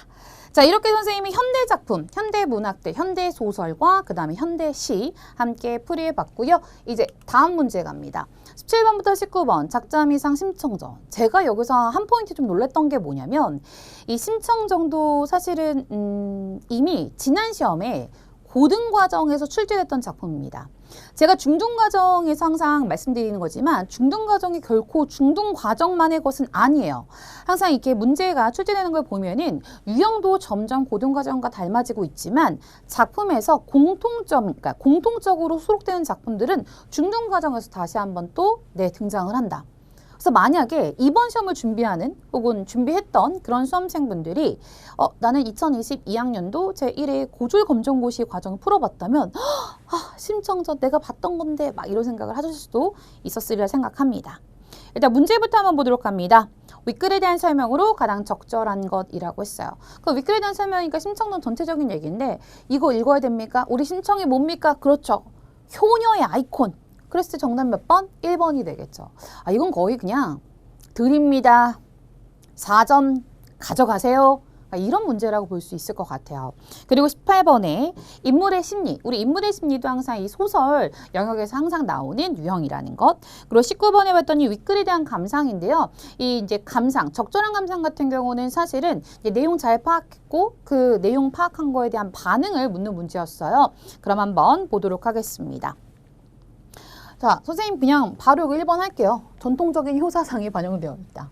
자, 이렇게 선생님이 현대 작품, 현대 문학들, 현대 소설과 그 다음에 현대 시 함께 풀이해봤고요. 이제 다음 문제 갑니다. 17번부터 19번 작자미상 심청정. 제가 여기서 한 포인트 좀 놀랬던 게 뭐냐면 이 심청정도 사실은 이미 지난 시험에 고등과정에서 출제됐던 작품입니다. 제가 중등과정에서 항상 말씀드리는 거지만 중등과정이 결코 중등과정만의 것은 아니에요. 항상 이렇게 문제가 출제되는 걸 보면은 유형도 점점 고등과정과 닮아지고 있지만 작품에서 그러니까 공통적으로 수록되는 작품들은 중등과정에서 다시 한번 또 등장을 한다. 그래서 만약에 이번 시험을 준비하는 혹은 준비했던 그런 수험생분들이 나는 2022학년도 제1회 고졸검정고시 과정을 풀어봤다면 심청전 내가 봤던 건데 막 이런 생각을 하실 수도 있었으리라 생각합니다. 일단 문제부터 한번 보도록 합니다. 윗글에 대한 설명으로 가장 적절한 것이라고 했어요. 그 윗글에 대한 설명이니까 심청전 전체적인 얘기인데 이거 읽어야 됩니까? 우리 심청이 뭡니까? 그렇죠. 효녀의 아이콘. 그랬을 때 정답 몇 번? 1번이 되겠죠. 이건 거의 그냥 드립니다. 4점 가져가세요. 이런 문제라고 볼 수 있을 것 같아요. 그리고 18번에 인물의 심리. 우리 인물의 심리도 항상 이 소설 영역에서 항상 나오는 유형이라는 것. 그리고 19번에 봤더니 윗글에 대한 감상인데요. 이 이제 감상, 적절한 감상 같은 경우는 사실은 이제 내용 잘 파악했고 그 내용 파악한 거에 대한 반응을 묻는 문제였어요. 그럼 한번 보도록 하겠습니다. 자, 선생님 그냥 바로 이거 1번 할게요. 전통적인 효사상이 반영되어 있다.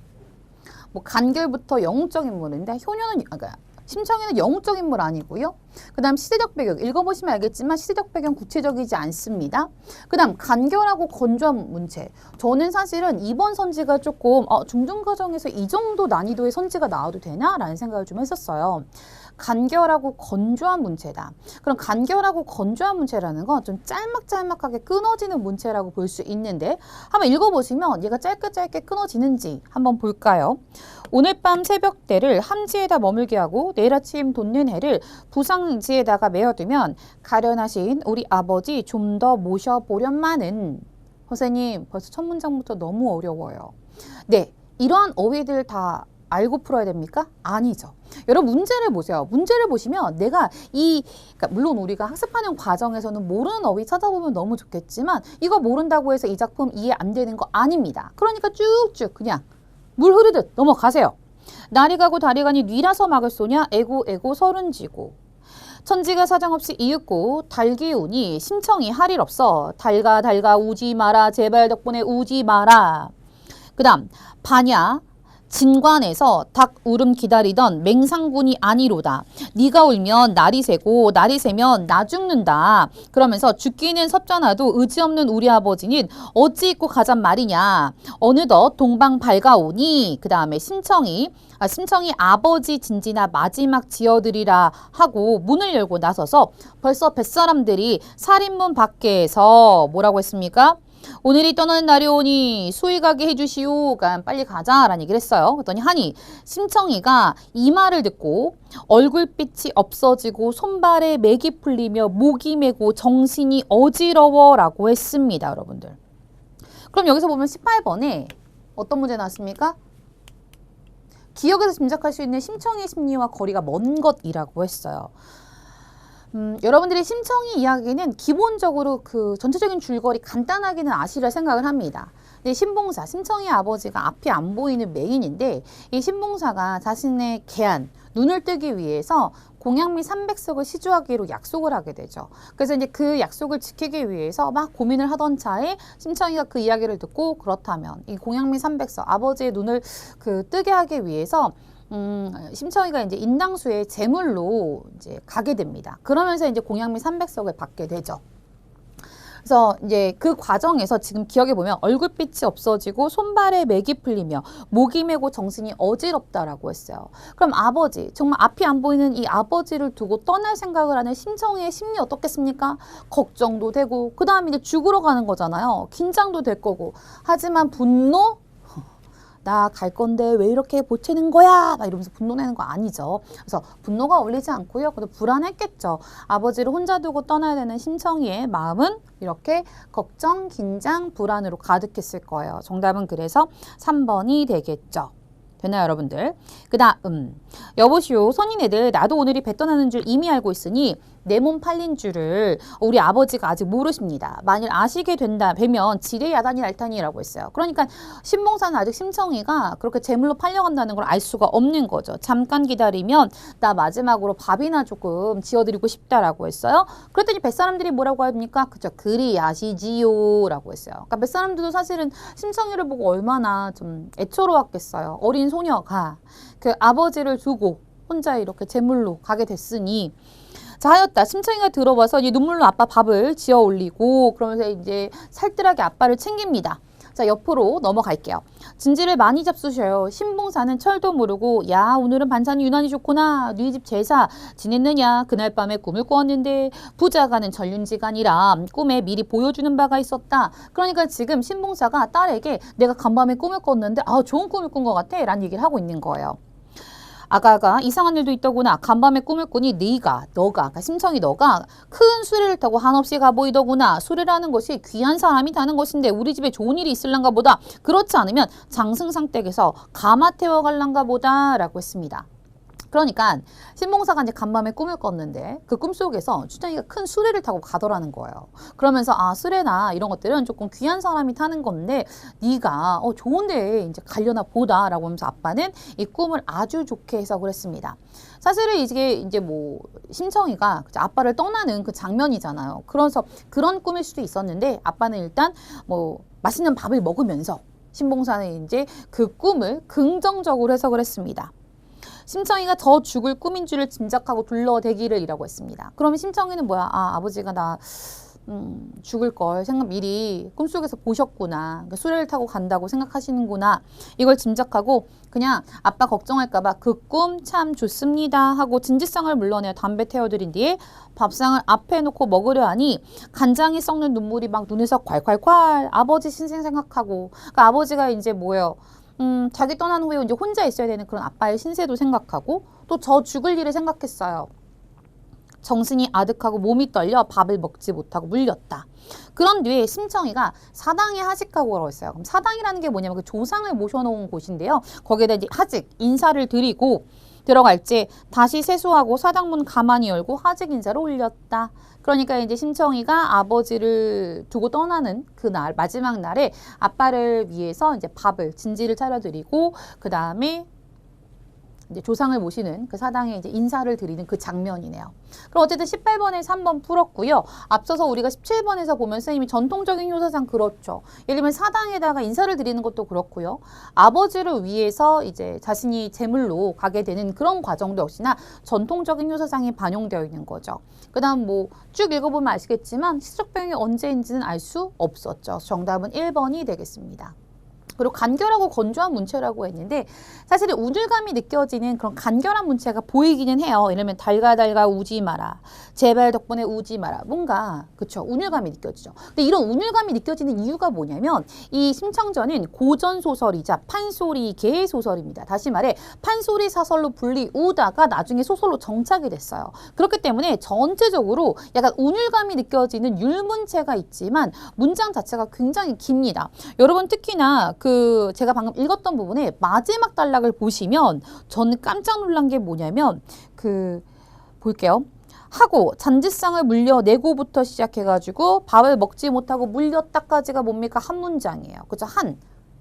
뭐 간결부터 영웅적 인물인데 효녀는 심청이는 영웅적 인물 아니고요. 그 다음 시대적 배경 읽어보시면 알겠지만 시대적 배경 구체적이지 않습니다. 그 다음 간결하고 건조한 문체. 저는 사실은 이번 선지가 조금 중등과정에서 이 정도 난이도의 선지가 나와도 되나? 라는 생각을 좀 했었어요. 간결하고 건조한 문체다. 그럼 간결하고 건조한 문체라는 건 좀 짤막짤막하게 끊어지는 문체라고 볼 수 있는데 한번 읽어보시면 얘가 짧게 끊어지는지 한번 볼까요? 오늘 밤 새벽대를 함지에다 머물게 하고 내일 아침 돋는 해를 부상지에다가 메어두면 가련하신 우리 아버지 좀 더 모셔보련마는. 선생님 벌써 첫 문장부터 너무 어려워요. 네, 이러한 어휘들 다 알고 풀어야 됩니까? 아니죠. 여러분 문제를 보세요. 문제를 보시면 내가 그러니까 물론 우리가 학습하는 과정에서는 모르는 어휘 찾아보면 너무 좋겠지만 이거 모른다고 해서 이 작품 이해 안 되는 거 아닙니다. 그러니까 쭉쭉 그냥 물 흐르듯 넘어가세요. 날이 가고 달이 가니 뉘라서 막을 쏘냐 애고 서른지고 천지가 사정없이 이윽고 달기우니 심청이 할 일 없어 달가 우지 마라 제발 덕분에 우지 마라. 그 다음 반야 진관에서 닭 울음 기다리던 맹상군이 아니로다. 네가 울면 날이 새고 날이 새면 나 죽는다. 그러면서 죽기는 섭잖아도 의지 없는 우리 아버지는 어찌 잊고 가잔 말이냐. 어느덧 동방 밝아오니 그 다음에 심청이 아버지 진지나 마지막 지어드리라 하고 문을 열고 나서서 벌써 뱃사람들이 살인문 밖에서 뭐라고 했습니까? 오늘이 떠나는 날이 오니 수위 가게 해주시오. 그러니까 빨리 가자라는 얘기를 했어요. 그랬더니 하니 심청이가 이 말을 듣고 얼굴빛이 없어지고 손발에 맥이 풀리며 목이 메고 정신이 어지러워라고 했습니다. 여러분들. 그럼 여기서 보면 18번에 어떤 문제 나왔습니까? 기억에서 짐작할 수 있는 심청이의 심리와 거리가 먼 것이라고 했어요. 여러분들이 심청이 이야기는 기본적으로 그 전체적인 줄거리 간단하게는 아시리라 생각을 합니다. 근데 신봉사, 심청이의 아버지가 앞이 안 보이는 메인인데 이 신봉사가 자신의 계안, 눈을 뜨기 위해서 공양미 300석을 시주하기로 약속을 하게 되죠. 그래서 이제 그 약속을 지키기 위해서 막 고민을 하던 차에 심청이가 그 이야기를 듣고 그렇다면 이 공양미 300석, 아버지의 눈을 뜨게 하기 위해서 심청이가 이제 인당수의 제물로 이제 가게 됩니다. 그러면서 이제 공양미 300석을 받게 되죠. 그래서 이제 그 과정에서 지금 기억해 보면 얼굴빛이 없어지고 손발에 맥이 풀리며 목이 메고 정신이 어지럽다라고 했어요. 그럼 아버지, 정말 앞이 안 보이는 이 아버지를 두고 떠날 생각을 하는 심청이의 심리 어떻겠습니까? 걱정도 되고 그 다음에 이제 죽으러 가는 거잖아요. 긴장도 될 거고. 하지만 분노? 나 갈 건데 왜 이렇게 보채는 거야? 막 이러면서 분노 내는 거 아니죠. 그래서 분노가 어울리지 않고요. 그래도 불안했겠죠. 아버지를 혼자 두고 떠나야 되는 심청이의 마음은 이렇게 걱정, 긴장, 불안으로 가득했을 거예요. 정답은 그래서 3번이 되겠죠. 되나요, 여러분들? 그 다음, 여보시오, 선인애들, 나도 오늘이 배 떠나는 줄 이미 알고 있으니 내 몸 팔린 줄을 우리 아버지가 아직 모르십니다. 만일 아시게 된다, 뵈면 지레야단이 날타니라고 했어요. 그러니까 신봉사는 아직 심청이가 그렇게 제물로 팔려간다는 걸 알 수가 없는 거죠. 잠깐 기다리면 나 마지막으로 밥이나 조금 지어드리고 싶다라고 했어요. 그랬더니 뱃사람들이 뭐라고 합니까? 그죠? 그리 아시지요 라고 했어요. 그러니까 뱃사람들도 사실은 심청이를 보고 얼마나 좀 애처로웠겠어요. 어린 소녀가 그 아버지를 두고 혼자 이렇게 제물로 가게 됐으니 자, 하였다. 심청이가 들어와서 이 눈물로 아빠 밥을 지어 올리고 그러면서 이제 살뜰하게 아빠를 챙깁니다. 자, 옆으로 넘어갈게요. 진지를 많이 잡수셔요. 신봉사는 철도 모르고 야, 오늘은 반찬이 유난히 좋구나. 네 집 제사 지냈느냐. 그날 밤에 꿈을 꾸었는데 부자가는 전륜지간이라 꿈에 미리 보여주는 바가 있었다. 그러니까 지금 신봉사가 딸에게 내가 간밤에 꿈을 꿨는데 아, 좋은 꿈을 꾼 것 같아 라는 얘기를 하고 있는 거예요. 아가가 이상한 일도 있더구나. 간밤에 꿈을 꾸니 너가 그러니까 심청이 너가 큰 수레를 타고 한없이 가보이더구나. 수레라는 것이 귀한 사람이 타는 것인데 우리 집에 좋은 일이 있을란가 보다. 그렇지 않으면 장승상댁에서 가마 태워 갈란가 보다 라고 했습니다. 그러니까 신봉사가 이제 간밤에 꿈을 꿨는데 그 꿈속에서 춘향이가 큰 수레를 타고 가더라는 거예요. 그러면서 아, 수레나 이런 것들은 조금 귀한 사람이 타는 건데 네가 좋은 데에 이제 가려나 보다라고 하면서 아빠는 이 꿈을 아주 좋게 해석을 했습니다. 사실은 이게 뭐 심청이가 아빠를 떠나는 그 장면이잖아요. 그래서 그런 꿈일 수도 있었는데 아빠는 일단 뭐 맛있는 밥을 먹으면서 신봉사는 이제 그 꿈을 긍정적으로 해석을 했습니다. 심청이가 더 죽을 꿈인 줄을 짐작하고 둘러대기를 이라고 했습니다. 그러면 심청이는 뭐야? 아, 아버지가 나 죽을 걸 생각 미리 꿈속에서 보셨구나. 그러니까 수레를 타고 간다고 생각하시는구나. 이걸 짐작하고 그냥 아빠 걱정할까봐 그 꿈 참 좋습니다 하고 진지상을 물러내어 담배 태워드린 뒤에 밥상을 앞에 놓고 먹으려 하니 간장이 썩는 눈물이 막 눈에서 콸콸콸. 아버지 신생 생각하고 그러니까 아버지가 이제 뭐예요? 자기 떠난 후에 이제 혼자 있어야 되는 그런 아빠의 신세도 생각하고 또 저 죽을 일을 생각했어요. 정신이 아득하고 몸이 떨려 밥을 먹지 못하고 물렸다. 그런 뒤에 심청이가 사당에 하직하고 했어요. 그럼 사당이라는 게 뭐냐면 그 조상을 모셔놓은 곳인데요. 거기에다 이제 하직, 인사를 드리고 들어갈지 다시 세수하고 사당문 가만히 열고 하직 인사를 올렸다. 그러니까 이제 심청이가 아버지를 두고 떠나는 그날 마지막 날에 아빠를 위해서 이제 밥을 진지를 차려드리고 그 다음에 이제 조상을 모시는 그 사당에 이제 인사를 드리는 그 장면이네요. 그럼 어쨌든 18번에서 한번 풀었고요. 앞서서 우리가 17번에서 보면 선생님이 전통적인 효사상 그렇죠. 예를 들면 사당에다가 인사를 드리는 것도 그렇고요. 아버지를 위해서 이제 자신이 제물로 가게 되는 그런 과정도 역시나 전통적인 효사상이 반영되어 있는 거죠. 그 다음 뭐 쭉 읽어보면 아시겠지만 시적병이 언제인지는 알 수 없었죠. 정답은 1번이 되겠습니다. 그리고 간결하고 건조한 문체라고 했는데 사실은 우울감이 느껴지는 그런 간결한 문체가 보이기는 해요. 이러면 달가달가 우지 마라. 제발 덕분에 우지 마라. 뭔가 그쵸 운율감이 느껴지죠. 근데 이런 운율감이 느껴지는 이유가 뭐냐면 이 심청전은 고전 소설이자 판소리계의 소설입니다. 다시 말해 판소리 사설로 불리우다가 나중에 소설로 정착이 됐어요. 그렇기 때문에 전체적으로 약간 운율감이 느껴지는 율문체가 있지만 문장 자체가 굉장히 깁니다. 여러분 특히나 그 제가 방금 읽었던 부분에 마지막 단락을 보시면 저는 깜짝 놀란 게 뭐냐면 볼게요. 하고 잔짓상을 물려내고부터 시작해가지고 밥을 먹지 못하고 물렸다까지가 뭡니까? 한 문장이에요. 그죠?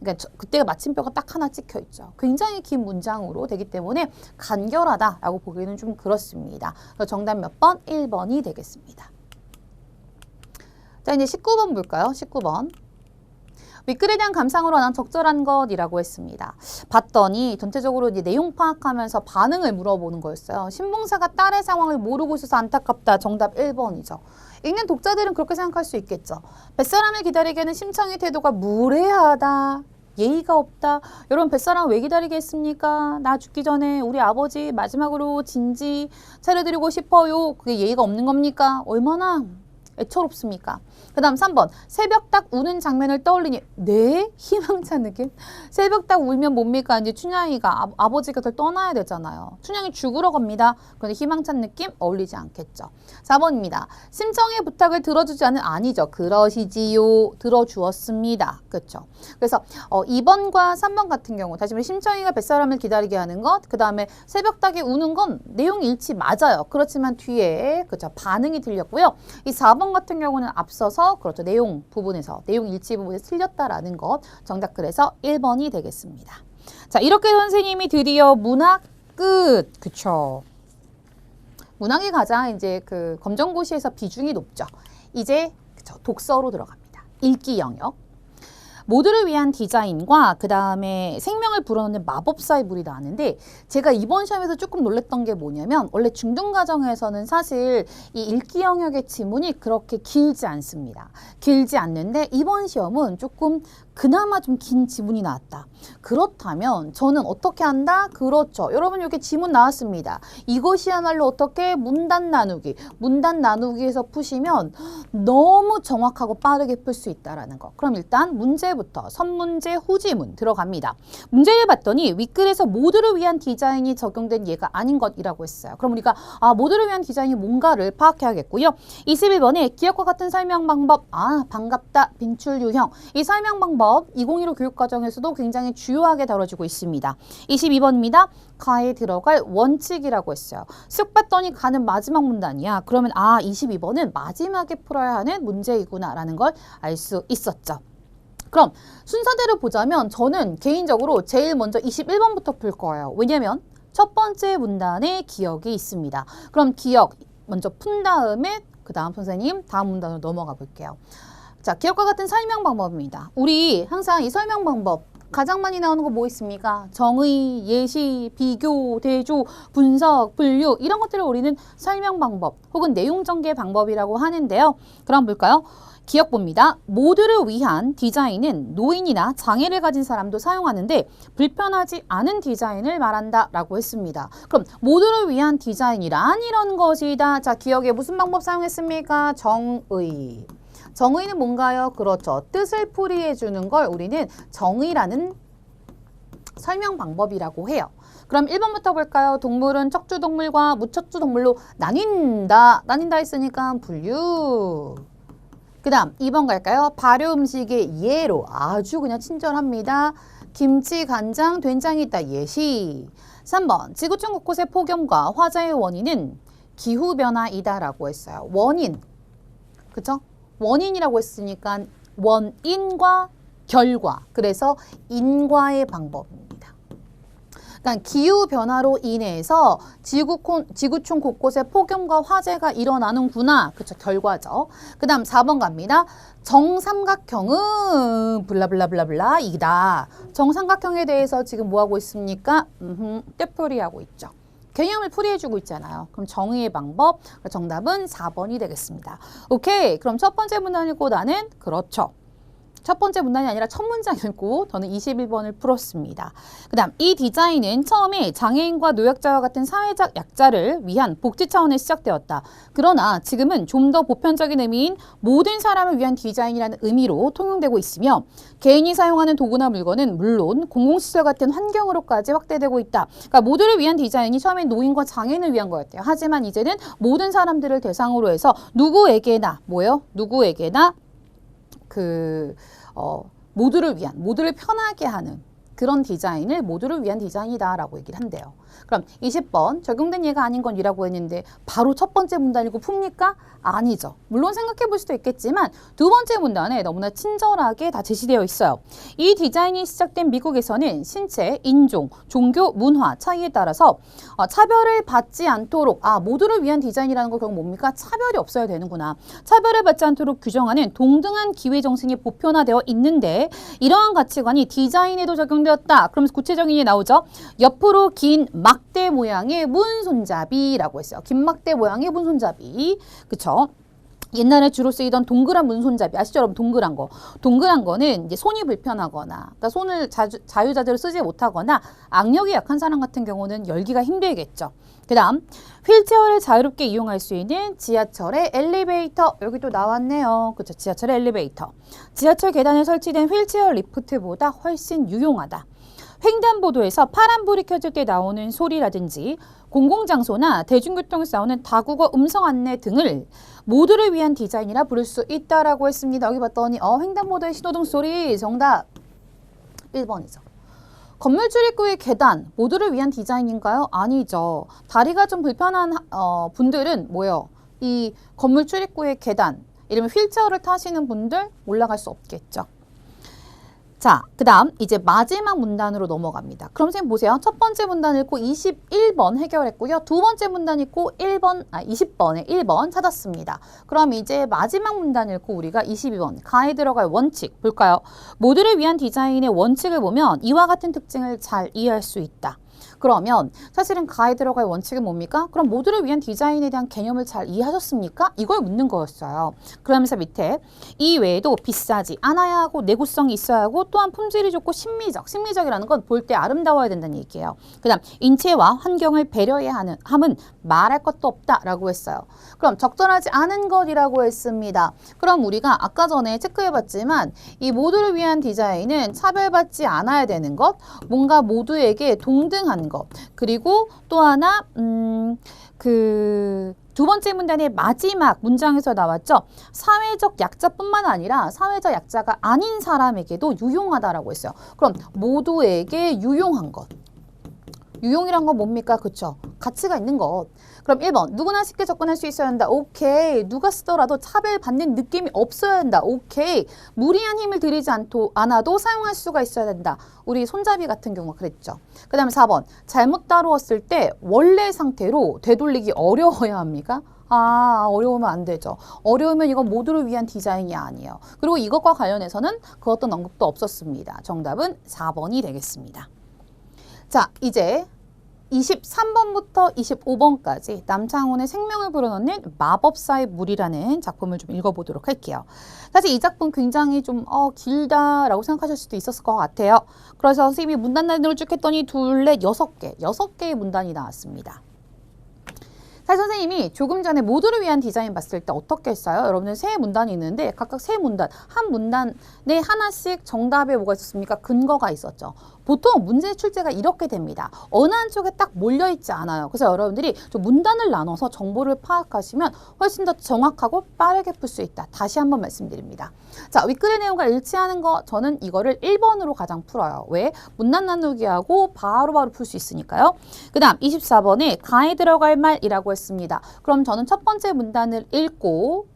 그러니까 그때가 마침표가 딱 하나 찍혀 있죠. 굉장히 긴 문장으로 되기 때문에 간결하다라고 보기에는 좀 그렇습니다. 그래서 정답 몇 번? 1번이 되겠습니다. 자, 이제 19번 볼까요? 19번. 윗글에 대한 감상으로 난 적절한 것이라고 했습니다. 봤더니 전체적으로 이제 내용 파악하면서 반응을 물어보는 거였어요. 신봉사가 딸의 상황을 모르고 있어서 안타깝다. 정답 1번이죠. 읽는 독자들은 그렇게 생각할 수 있겠죠. 뱃사람을 기다리게 하는 심청의 태도가 무례하다. 예의가 없다. 여러분 뱃사람 왜 기다리게 했습니까? 나 죽기 전에 우리 아버지 마지막으로 진지 차려드리고 싶어요. 그게 예의가 없는 겁니까? 얼마나 애처롭습니까? 그 다음 3번 새벽 딱 우는 장면을 떠올리니 네? 희망찬 느낌? 새벽 딱 울면 뭡니까? 이제 춘향이가 아버지가 더 떠나야 되잖아요. 춘향이 죽으러 갑니다. 그런데 희망찬 느낌 어울리지 않겠죠. 4번입니다. 심청의 부탁을 들어주지 않은 아니죠. 그러시지요. 들어주었습니다. 그렇죠. 그래서 2번과 3번 같은 경우 다시 말해 심청이가 뱃사람을 기다리게 하는 것, 그 다음에 새벽 딱에 우는 건 내용 일치 맞아요. 그렇지만 뒤에 그렇죠. 반응이 틀렸고요. 이 4번 같은 경우는 앞서서 그렇죠. 내용 부분에서 내용 일치 부분에서 틀렸다라는 것. 정답 그래서 1번이 되겠습니다. 자, 이렇게 선생님이 드디어 문학 끝. 그쵸. 문학이 가장 이제 그 검정고시에서 비중이 높죠. 이제 그쵸. 독서로 들어갑니다. 읽기 영역. 모두를 위한 디자인과 그 다음에 생명을 불어넣는 마법사의 물이 나왔는데 제가 이번 시험에서 조금 놀랬던 게 뭐냐면 원래 중등과정에서는 사실 이 읽기 영역의 지문이 그렇게 길지 않습니다. 길지 않는데 이번 시험은 조금 그나마 좀 긴 지문이 나왔다. 그렇다면 저는 어떻게 한다? 그렇죠. 여러분 여기 지문 나왔습니다. 이것이야말로 어떻게 문단 나누기. 문단 나누기에서 푸시면 너무 정확하고 빠르게 풀 수 있다는 거. 그럼 일단 문제부터 선문제 후지문 들어갑니다. 문제를 봤더니 윗글에서 모두를 위한 디자인이 적용된 예가 아닌 것이라고 했어요. 그럼 우리가 모두를 위한 디자인이 뭔가를 파악해야겠고요. 21번에 기억과 같은 설명 방법. 반갑다. 빈출 유형. 이 설명 방법 2015 교육과정에서도 굉장히 주요하게 다뤄지고 있습니다. 22번입니다. 가에 들어갈 원칙이라고 했어요. 쓱 봤더니 가는 마지막 문단이야. 그러면 22번은 마지막에 풀어야 하는 문제이구나 라는 걸 알 수 있었죠. 그럼 순서대로 보자면 저는 개인적으로 제일 먼저 21번부터 풀 거예요. 왜냐면 첫 번째 문단에 기억이 있습니다. 그럼 기억 먼저 푼 다음에 그 다음 선생님 다음 문단으로 넘어가 볼게요. 자, 기억과 같은 설명 방법입니다. 우리 항상 이 설명 방법 가장 많이 나오는 거 뭐 있습니까? 정의, 예시, 비교, 대조, 분석, 분류 이런 것들을 우리는 설명 방법 혹은 내용 전개 방법이라고 하는데요. 그럼 볼까요? 기억 봅니다. 모두를 위한 디자인은 노인이나 장애를 가진 사람도 사용하는데 불편하지 않은 디자인을 말한다 라고 했습니다. 그럼 모두를 위한 디자인이란 이런 것이다. 자, 기억에 무슨 방법 사용했습니까? 정의. 정의는 뭔가요? 그렇죠. 뜻을 풀이해 주는 걸 우리는 정의라는 설명 방법이라고 해요. 그럼 1번부터 볼까요? 동물은 척추동물과 무척추동물로 나뉜다. 나뉜다 했으니까 분류. 그 다음 2번 갈까요? 발효 음식의 예로 아주 그냥 친절합니다. 김치, 간장, 된장이 있다. 예시. 3번 지구촌 곳곳의 폭염과 화재의 원인은 기후변화이다 라고 했어요. 원인. 그쵸? 원인이라고 했으니까 원인과 결과. 그래서 인과의 방법입니다. 그러니까 기후변화로 인해서 지구촌 곳곳에 폭염과 화재가 일어나는구나. 그쵸, 결과죠. 그 다음 4번 갑니다. 정삼각형은 블라블라블라블라 이다. 정삼각형에 대해서 지금 뭐하고 있습니까? 떼풀이하고 있죠. 개념을 풀이해주고 있잖아요. 그럼 정의의 방법, 정답은 4번이 되겠습니다. 오케이, 그럼 첫 번째 문단 읽고 나는 그렇죠. 첫 번째 문단이 아니라 첫 문장 읽고 저는 21번을 풀었습니다. 그 다음 이 디자인은 처음에 장애인과 노약자와 같은 사회적 약자를 위한 복지 차원에 시작되었다. 그러나 지금은 좀 더 보편적인 의미인 모든 사람을 위한 디자인이라는 의미로 통용되고 있으며 개인이 사용하는 도구나 물건은 물론 공공시설 같은 환경으로까지 확대되고 있다. 그러니까 모두를 위한 디자인이 처음엔 노인과 장애인을 위한 거였대요. 하지만 이제는 모든 사람들을 대상으로 해서 누구에게나 뭐예요? 누구에게나 모두를 위한, 모두를 편하게 하는 그런 디자인을 모두를 위한 디자인이다라고 얘기를 한대요. 그럼 20번 적용된 예가 아닌 건 이라고 했는데 바로 첫 번째 문단 읽고 풉니까? 아니죠. 물론 생각해 볼 수도 있겠지만 두 번째 문단에 너무나 친절하게 다 제시되어 있어요. 이 디자인이 시작된 미국에서는 신체, 인종, 종교, 문화 차이에 따라서 차별을 받지 않도록 모두를 위한 디자인이라는 거 결국 뭡니까? 차별이 없어야 되는구나. 차별을 받지 않도록 규정하는 동등한 기회 정신이 보편화되어 있는데 이러한 가치관이 디자인에도 적용되었다. 그러면서 구체적인 예 나오죠. 옆으로 긴 막대 모양의 문손잡이라고 했어요. 긴 막대 모양의 문손잡이. 그쵸? 옛날에 주로 쓰이던 동그란 문손잡이 아시죠 여러분? 동그란 거. 동그란 거는 이제 손이 불편하거나 그러니까 손을 자유자재로 쓰지 못하거나 악력이 약한 사람 같은 경우는 열기가 힘들겠죠. 그 다음 휠체어를 자유롭게 이용할 수 있는 지하철의 엘리베이터. 여기 또 나왔네요. 그렇죠. 지하철의 엘리베이터. 지하철 계단에 설치된 휠체어 리프트보다 훨씬 유용하다. 횡단보도에서 파란불이 켜질 때 나오는 소리라든지 공공장소나 대중교통에서 나오는 다국어 음성 안내 등을 모두를 위한 디자인이라 부를 수 있다라고 했습니다. 여기 봤더니 횡단보도의 신호등 소리 정답 1번이죠. 건물 출입구의 계단 모두를 위한 디자인인가요? 아니죠. 다리가 좀 불편한 분들은 뭐예요? 이 건물 출입구의 계단 이러면 휠체어를 타시는 분들 올라갈 수 없겠죠. 자, 그 다음 이제 마지막 문단으로 넘어갑니다. 그럼 선생님 보세요. 첫 번째 문단 읽고 21번 해결했고요. 두 번째 문단 읽고 20번에 1번 찾았습니다. 그럼 이제 마지막 문단 읽고 우리가 22번 가에 들어갈 원칙 볼까요? 모두를 위한 디자인의 원칙을 보면 이와 같은 특징을 잘 이해할 수 있다. 그러면 사실은 가에 들어갈 원칙은 뭡니까? 그럼 모두를 위한 디자인에 대한 개념을 잘 이해하셨습니까? 이걸 묻는 거였어요. 그러면서 밑에 이 외에도 비싸지 않아야 하고 내구성이 있어야 하고 또한 품질이 좋고 심미적이라는 건 볼 때 아름다워야 된다는 얘기예요. 그 다음 인체와 환경을 배려해야 함은 말할 것도 없다라고 했어요. 그럼 적절하지 않은 것이라고 했습니다. 그럼 우리가 아까 전에 체크해봤지만 이 모두를 위한 디자인은 차별받지 않아야 되는 것, 뭔가 모두에게 동등한 것, 그리고 또 하나 두 번째 문단의 마지막 문장에서 나왔죠. 사회적 약자뿐만 아니라 사회적 약자가 아닌 사람에게도 유용하다라고 했어요. 그럼 모두에게 유용한 것. 유용이란 건 뭡니까? 그쵸? 가치가 있는 것. 그럼 1번 누구나 쉽게 접근할 수 있어야 한다. 오케이. 누가 쓰더라도 차별받는 느낌이 없어야 한다. 오케이. 무리한 힘을 들이지 않아도 사용할 수가 있어야 된다. 우리 손잡이 같은 경우 그랬죠. 그 다음에 4번 잘못 다루었을 때 원래 상태로 되돌리기 어려워야 합니까? 어려우면 안 되죠. 어려우면 이건 모두를 위한 디자인이 아니에요. 그리고 이것과 관련해서는 그 어떤 언급도 없었습니다. 정답은 4번이 되겠습니다. 자, 이제 23번부터 25번까지 남창훈의 생명을 불어넣는 마법사의 물이라는 작품을 좀 읽어보도록 할게요. 사실 이 작품 굉장히 좀 길다라고 생각하실 수도 있었을 것 같아요. 그래서 선생님이 문단단으로 쭉 했더니 둘, 넷, 6개의 문단이 나왔습니다. 사실 선생님이 조금 전에 모두를 위한 디자인 봤을 때 어떻게 했어요? 여러분은 세 문단이 있는데 각각 세 문단, 한 문단에 하나씩 정답에 뭐가 있었습니까? 근거가 있었죠. 보통 문제 출제가 이렇게 됩니다. 어느 한쪽에 딱 몰려있지 않아요. 그래서 여러분들이 좀 문단을 나눠서 정보를 파악하시면 훨씬 더 정확하고 빠르게 풀 수 있다. 다시 한번 말씀드립니다. 자, 윗글의 내용과 일치하는 거 저는 이거를 1번으로 가장 풀어요. 왜? 문단 나누기하고 바로바로 풀 수 있으니까요. 그 다음 24번에 가에 들어갈 말이라고 했습니다. 그럼 저는 첫 번째 문단을 읽고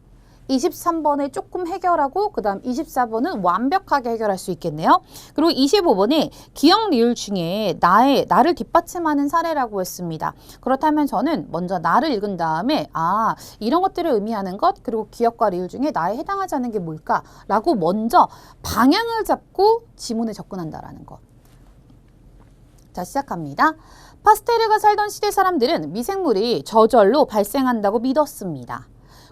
23번에 조금 해결하고 그 다음 24번은 완벽하게 해결할 수 있겠네요. 그리고 25번에 기억 리을 중에 나를 뒷받침하는 사례라고 했습니다. 그렇다면 저는 먼저 나를 읽은 다음에 이런 것들을 의미하는 것 그리고 기억과 리을 중에 나에 해당하지 않는 게 뭘까라고 먼저 방향을 잡고 지문에 접근한다라는 것. 자, 시작합니다. 파스테르가 살던 시대 사람들은 미생물이 저절로 발생한다고 믿었습니다.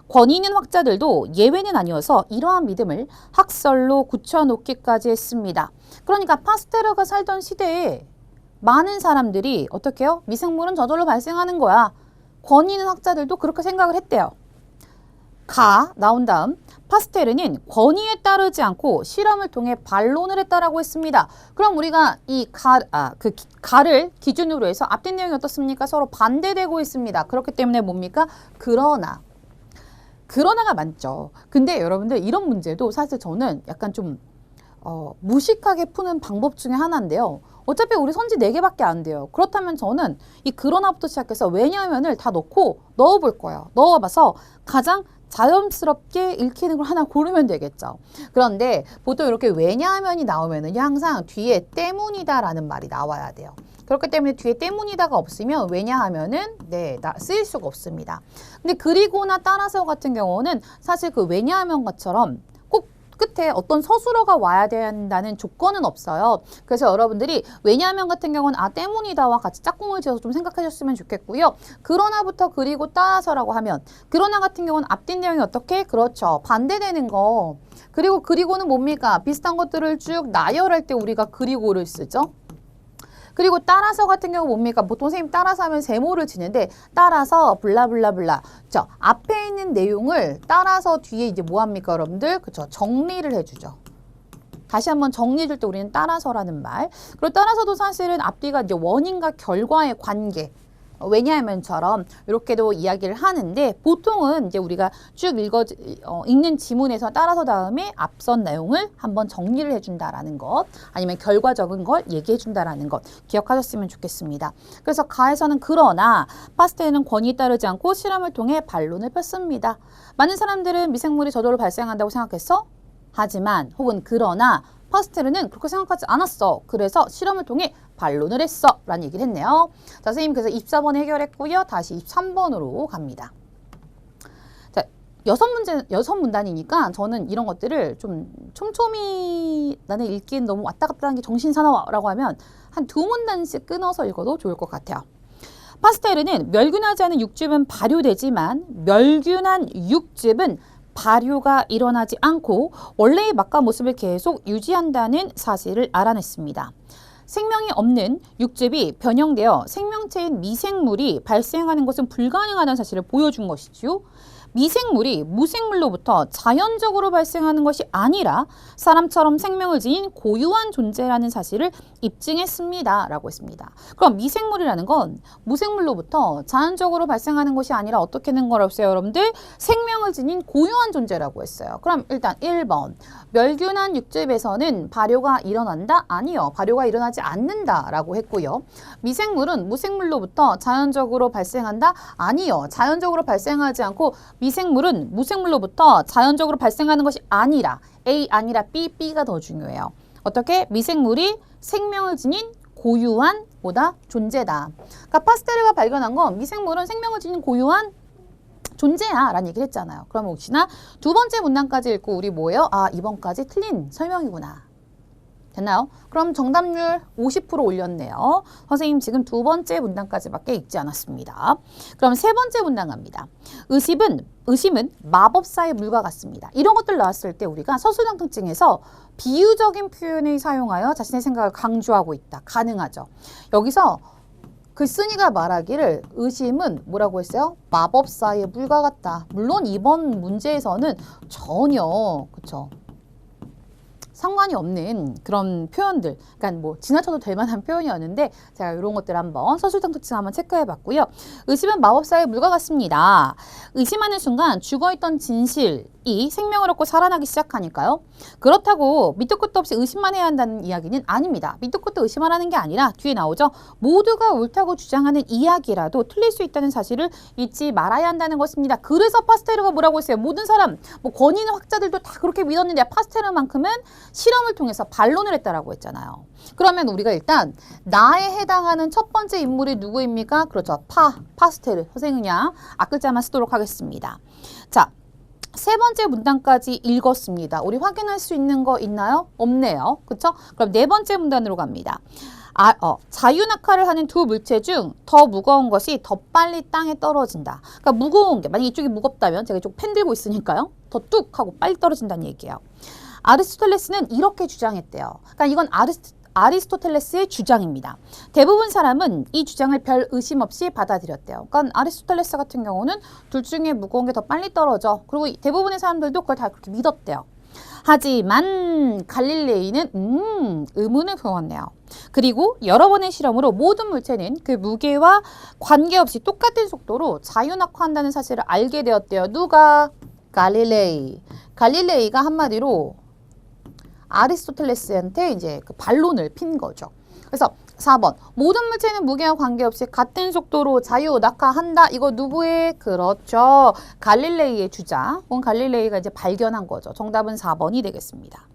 권위 있는 학자들도 예외는 아니어서 이러한 믿음을 학설로 굳혀놓기까지 했습니다. 그러니까 파스테르가 살던 시대에 많은 사람들이 어떻게 해요? 미생물은 저절로 발생하는 거야. 권위 있는 학자들도 그렇게 생각을 했대요. 가 나온 다음 파스테르는 권위에 따르지 않고 실험을 통해 반론을 했다라고 했습니다. 그럼 우리가 이 가를 기준으로 해서 앞뒤 내용이 어떻습니까? 서로 반대되고 있습니다. 그렇기 때문에 뭡니까? 그러나가 많죠. 근데 여러분들 이런 문제도 사실 저는 약간 좀 무식하게 푸는 방법 중에 하나인데요. 어차피 우리 선지 4개밖에 안 돼요. 그렇다면 저는 이 그러나부터 시작해서 왜냐하면을 다 넣어볼 거예요. 넣어봐서 가장 자연스럽게 읽히는 걸 하나 고르면 되겠죠. 그런데 보통 이렇게 왜냐하면이 나오면은 항상 뒤에 때문이다라는 말이 나와야 돼요. 그렇기 때문에 뒤에 때문이다가 없으면 왜냐하면은 쓰일 수가 없습니다. 근데 그리고나 따라서 같은 경우는 사실 그 왜냐하면 것처럼 꼭 끝에 어떤 서술어가 와야 된다는 조건은 없어요. 그래서 여러분들이 왜냐하면 같은 경우는 때문이다와 같이 짝꿍을 지어서 좀 생각하셨으면 좋겠고요. 그러나부터 그리고 따라서라고 하면 그러나 같은 경우는 앞뒤 내용이 어떻게? 그렇죠. 반대되는 거. 그리고는 뭡니까? 비슷한 것들을 쭉 나열할 때 우리가 그리고를 쓰죠. 그리고 따라서 같은 경우 뭡니까? 보통 선생님 따라서 하면 세모를 치는데 따라서 블라블라블라. 저 앞에 있는 내용을 따라서 뒤에 이제 뭐 합니까, 여러분들? 그쵸? 정리를 해주죠. 다시 한번 정리해줄 때 우리는 따라서라는 말. 그리고 따라서도 사실은 앞뒤가 이제 원인과 결과의 관계. 왜냐하면처럼 이렇게도 이야기를 하는데 보통은 이제 우리가 쭉 읽는 지문에서 따라서 다음에 앞선 내용을 한번 정리를 해준다라는 것 아니면 결과적인 걸 얘기해준다라는 것 기억하셨으면 좋겠습니다. 그래서 가에서는 그러나 파스텔은 권위에 따르지 않고 실험을 통해 반론을 폈습니다. 많은 사람들은 미생물이 저절로 발생한다고 생각했어? 하지만 혹은 그러나 파스텔은 그렇게 생각하지 않았어. 그래서 실험을 통해 반론을 했어. 라는 얘기를 했네요. 자, 선생님 그래서 24번 해결했고요. 다시 23번으로 갑니다. 자, 6문단이니까 저는 이런 것들을 좀 촘촘히 나는 읽기엔 너무 왔다 갔다 하는 게 정신사나워 라고 하면 한 2문단씩 끊어서 읽어도 좋을 것 같아요. 파스텔은 멸균하지 않은 육즙은 발효되지만 멸균한 육즙은 발효가 일어나지 않고 원래의 맛과 모습을 계속 유지한다는 사실을 알아냈습니다. 생명이 없는 육즙이 변형되어 생명체인 미생물이 발생하는 것은 불가능하다는 사실을 보여준 것이지요. 미생물이 무생물로부터 자연적으로 발생하는 것이 아니라 사람처럼 생명을 지닌 고유한 존재라는 사실을 입증했습니다. 라고 했습니다. 그럼 미생물이라는 건 무생물로부터 자연적으로 발생하는 것이 아니라 어떻게 된 거라고 했어요, 여러분들? 생명을 지닌 고유한 존재라고 했어요. 그럼 일단 1번. 멸균한 육즙에서는 발효가 일어난다? 아니요. 발효가 일어나지 않는다. 라고 했고요. 미생물은 무생물로부터 자연적으로 발생한다? 아니요. 자연적으로 발생하지 않고 미생물은 무생물로부터 자연적으로 발생하는 것이 아니라 A 아니라 B가 더 중요해요. 어떻게? 미생물이 생명을 지닌 고유한 존재다. 그러니까 파스텔가 발견한 건 미생물은 생명을 지닌 고유한 존재야 라는 얘기를 했잖아요. 그럼 혹시나 두 번째 문단까지 읽고 우리 뭐예요? 이번까지 틀린 설명이구나. 됐나요? 그럼 정답률 50% 올렸네요. 선생님 지금 두 번째 문단까지밖에 읽지 않았습니다. 그럼 세 번째 문단 갑니다. 의심은 마법사의 물과 같습니다. 이런 것들 나왔을 때 우리가 서술형 특징에서 비유적인 표현을 사용하여 자신의 생각을 강조하고 있다. 가능하죠. 여기서 글쓴이가 말하기를 의심은 뭐라고 했어요? 마법사의 물과 같다. 물론 이번 문제에서는 전혀 그쵸? 상관이 없는 그런 표현들, 그러니까 뭐 지나쳐도 될 만한 표현이었는데 제가 이런 것들 한번 서술형 특징 한번 체크해 봤고요. 의심은 마법사의 물과 같습니다. 의심하는 순간 죽어있던 진실이 생명을 얻고 살아나기 시작하니까요. 그렇다고 밑도 끝도 없이 의심만 해야 한다는 이야기는 아닙니다. 밑도 끝도 의심하라는 게 아니라 뒤에 나오죠. 모두가 옳다고 주장하는 이야기라도 틀릴 수 있다는 사실을 잊지 말아야 한다는 것입니다. 그래서 파스테르가 뭐라고 했어요? 모든 사람, 뭐 권위 있는 학자들도 다 그렇게 믿었는데 파스테르만큼은 실험을 통해서 반론을 했다라고 했잖아요. 그러면 우리가 일단 나에 해당하는 첫 번째 인물이 누구입니까? 그렇죠. 파스테르. 선생님 그냥 앞글자만 쓰도록 하겠습니다. 자, 세 번째 문단까지 읽었습니다. 우리 확인할 수 있는 거 있나요? 없네요. 그렇죠? 그럼 네 번째 문단으로 갑니다. 자유낙하를 하는 두 물체 중 더 무거운 것이 더 빨리 땅에 떨어진다. 그러니까 무거운 게, 만약 이쪽이 무겁다면 제가 이쪽 펜 들고 있으니까요. 더 뚝 하고 빨리 떨어진다는 얘기예요. 아리스토텔레스는 이렇게 주장했대요. 그러니까 이건 아리스토텔레스의 주장입니다. 대부분 사람은 이 주장을 별 의심 없이 받아들였대요. 그러니까 아리스토텔레스 같은 경우는 둘 중에 무거운 게 더 빨리 떨어져. 그리고 대부분의 사람들도 그걸 다 그렇게 믿었대요. 하지만 갈릴레이는 의문을 품었네요. 그리고 여러 번의 실험으로 모든 물체는 그 무게와 관계없이 똑같은 속도로 자유낙하한다는 사실을 알게 되었대요. 누가? 갈릴레이. 갈릴레이가 한마디로 아리스토텔레스한테 이제 그 반론을 핀 거죠. 그래서 4번 모든 물체는 무게와 관계없이 같은 속도로 자유 낙하한다. 이거 누구의? 그렇죠. 갈릴레이의 주장. 갈릴레이가 이제 발견한 거죠. 정답은 4번이 되겠습니다.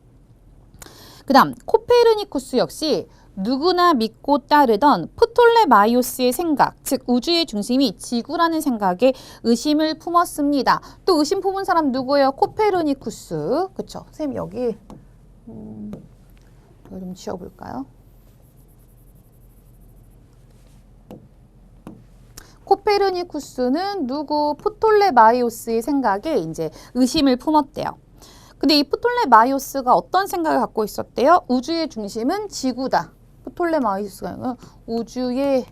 그 다음 코페르니쿠스 역시 누구나 믿고 따르던 프톨레마이오스의 생각, 즉 우주의 중심이 지구라는 생각에 의심을 품었습니다. 또 의심 품은 사람 누구예요? 코페르니쿠스. 그쵸? 선생님 여기 이거 좀 지워볼까요? 코페르니쿠스는 누구? 프톨레마이오스의 생각에 이제 의심을 품었대요. 근데 이 프톨레마이오스가 어떤 생각을 갖고 있었대요? 우주의 중심은 지구다. 프톨레마이오스가 우주의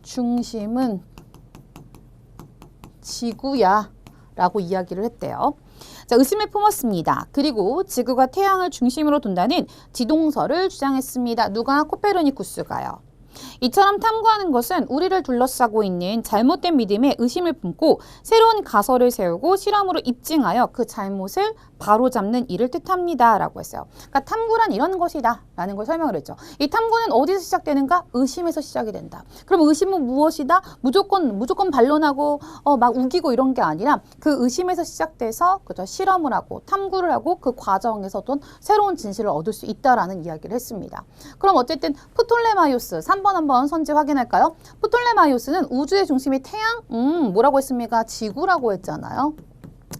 중심은 지구야 라고 이야기를 했대요. 자, 의심을 품었습니다. 그리고 지구가 태양을 중심으로 둔다는 지동설을 주장했습니다. 누가? 코페르니쿠스가요. 이처럼 탐구하는 것은 우리를 둘러싸고 있는 잘못된 믿음에 의심을 품고 새로운 가설을 세우고 실험으로 입증하여 그 잘못을 바로잡는 일을 뜻합니다. 라고 했어요. 그러니까 탐구란 이런 것이다. 라는 걸 설명을 했죠. 이 탐구는 어디서 시작되는가? 의심에서 시작이 된다. 그럼 의심은 무엇이다? 무조건 반론하고 막 우기고 이런 게 아니라 그 의심에서 시작돼서 그죠? 실험을 하고 탐구를 하고 그 과정에서도 새로운 진실을 얻을 수 있다라는 이야기를 했습니다. 그럼 어쨌든 프톨레마이오스 3번 한번 선지 확인할까요? 프톨레마이오스는 우주의 중심이 태양? 뭐라고 했습니까? 지구라고 했잖아요.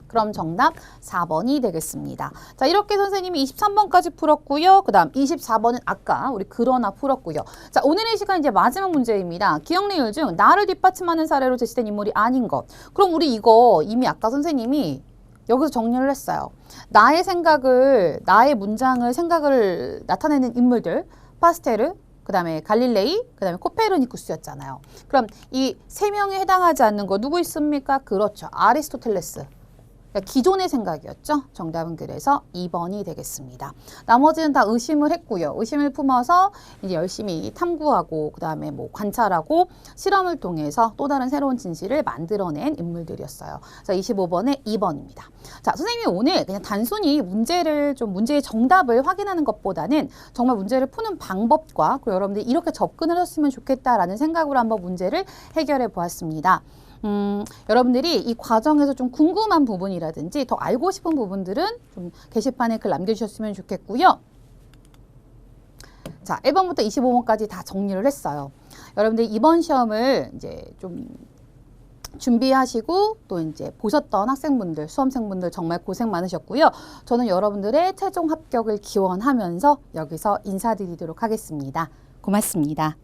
그럼 정답 4번이 되겠습니다. 자, 이렇게 선생님이 23번까지 풀었고요. 그 다음 24번은 아까 우리 그러나 풀었고요. 자, 오늘의 시간 이제 마지막 문제입니다. 기억내용 중 나를 뒷받침하는 사례로 제시된 인물이 아닌 것. 그럼 우리 이거 이미 아까 선생님이 여기서 정리를 했어요. 나의 문장을 생각을 나타내는 인물들. 파스텔르, 그 다음에 갈릴레이, 그 다음에 코페르니쿠스였잖아요. 그럼 이 세 명에 해당하지 않는 거 누구 있습니까? 그렇죠. 아리스토텔레스. 기존의 생각이었죠. 정답은 그래서 2번이 되겠습니다. 나머지는 다 의심을 했고요. 의심을 품어서 이제 열심히 탐구하고 그 다음에 뭐 관찰하고 실험을 통해서 또 다른 새로운 진실을 만들어낸 인물들이었어요. 자, 25번에 2번입니다. 자, 선생님이 오늘 그냥 단순히 문제의 정답을 확인하는 것보다는 정말 문제를 푸는 방법과 그리고 여러분들이 이렇게 접근을 했으면 좋겠다라는 생각으로 한번 문제를 해결해 보았습니다. 여러분들이 이 과정에서 좀 궁금한 부분이라든지 더 알고 싶은 부분들은 좀 게시판에 글 남겨주셨으면 좋겠고요. 자, 1번부터 25번까지 다 정리를 했어요. 여러분들 이번 시험을 이제 좀 준비하시고 또 이제 보셨던 학생분들, 수험생분들 정말 고생 많으셨고요. 저는 여러분들의 최종 합격을 기원하면서 여기서 인사드리도록 하겠습니다. 고맙습니다.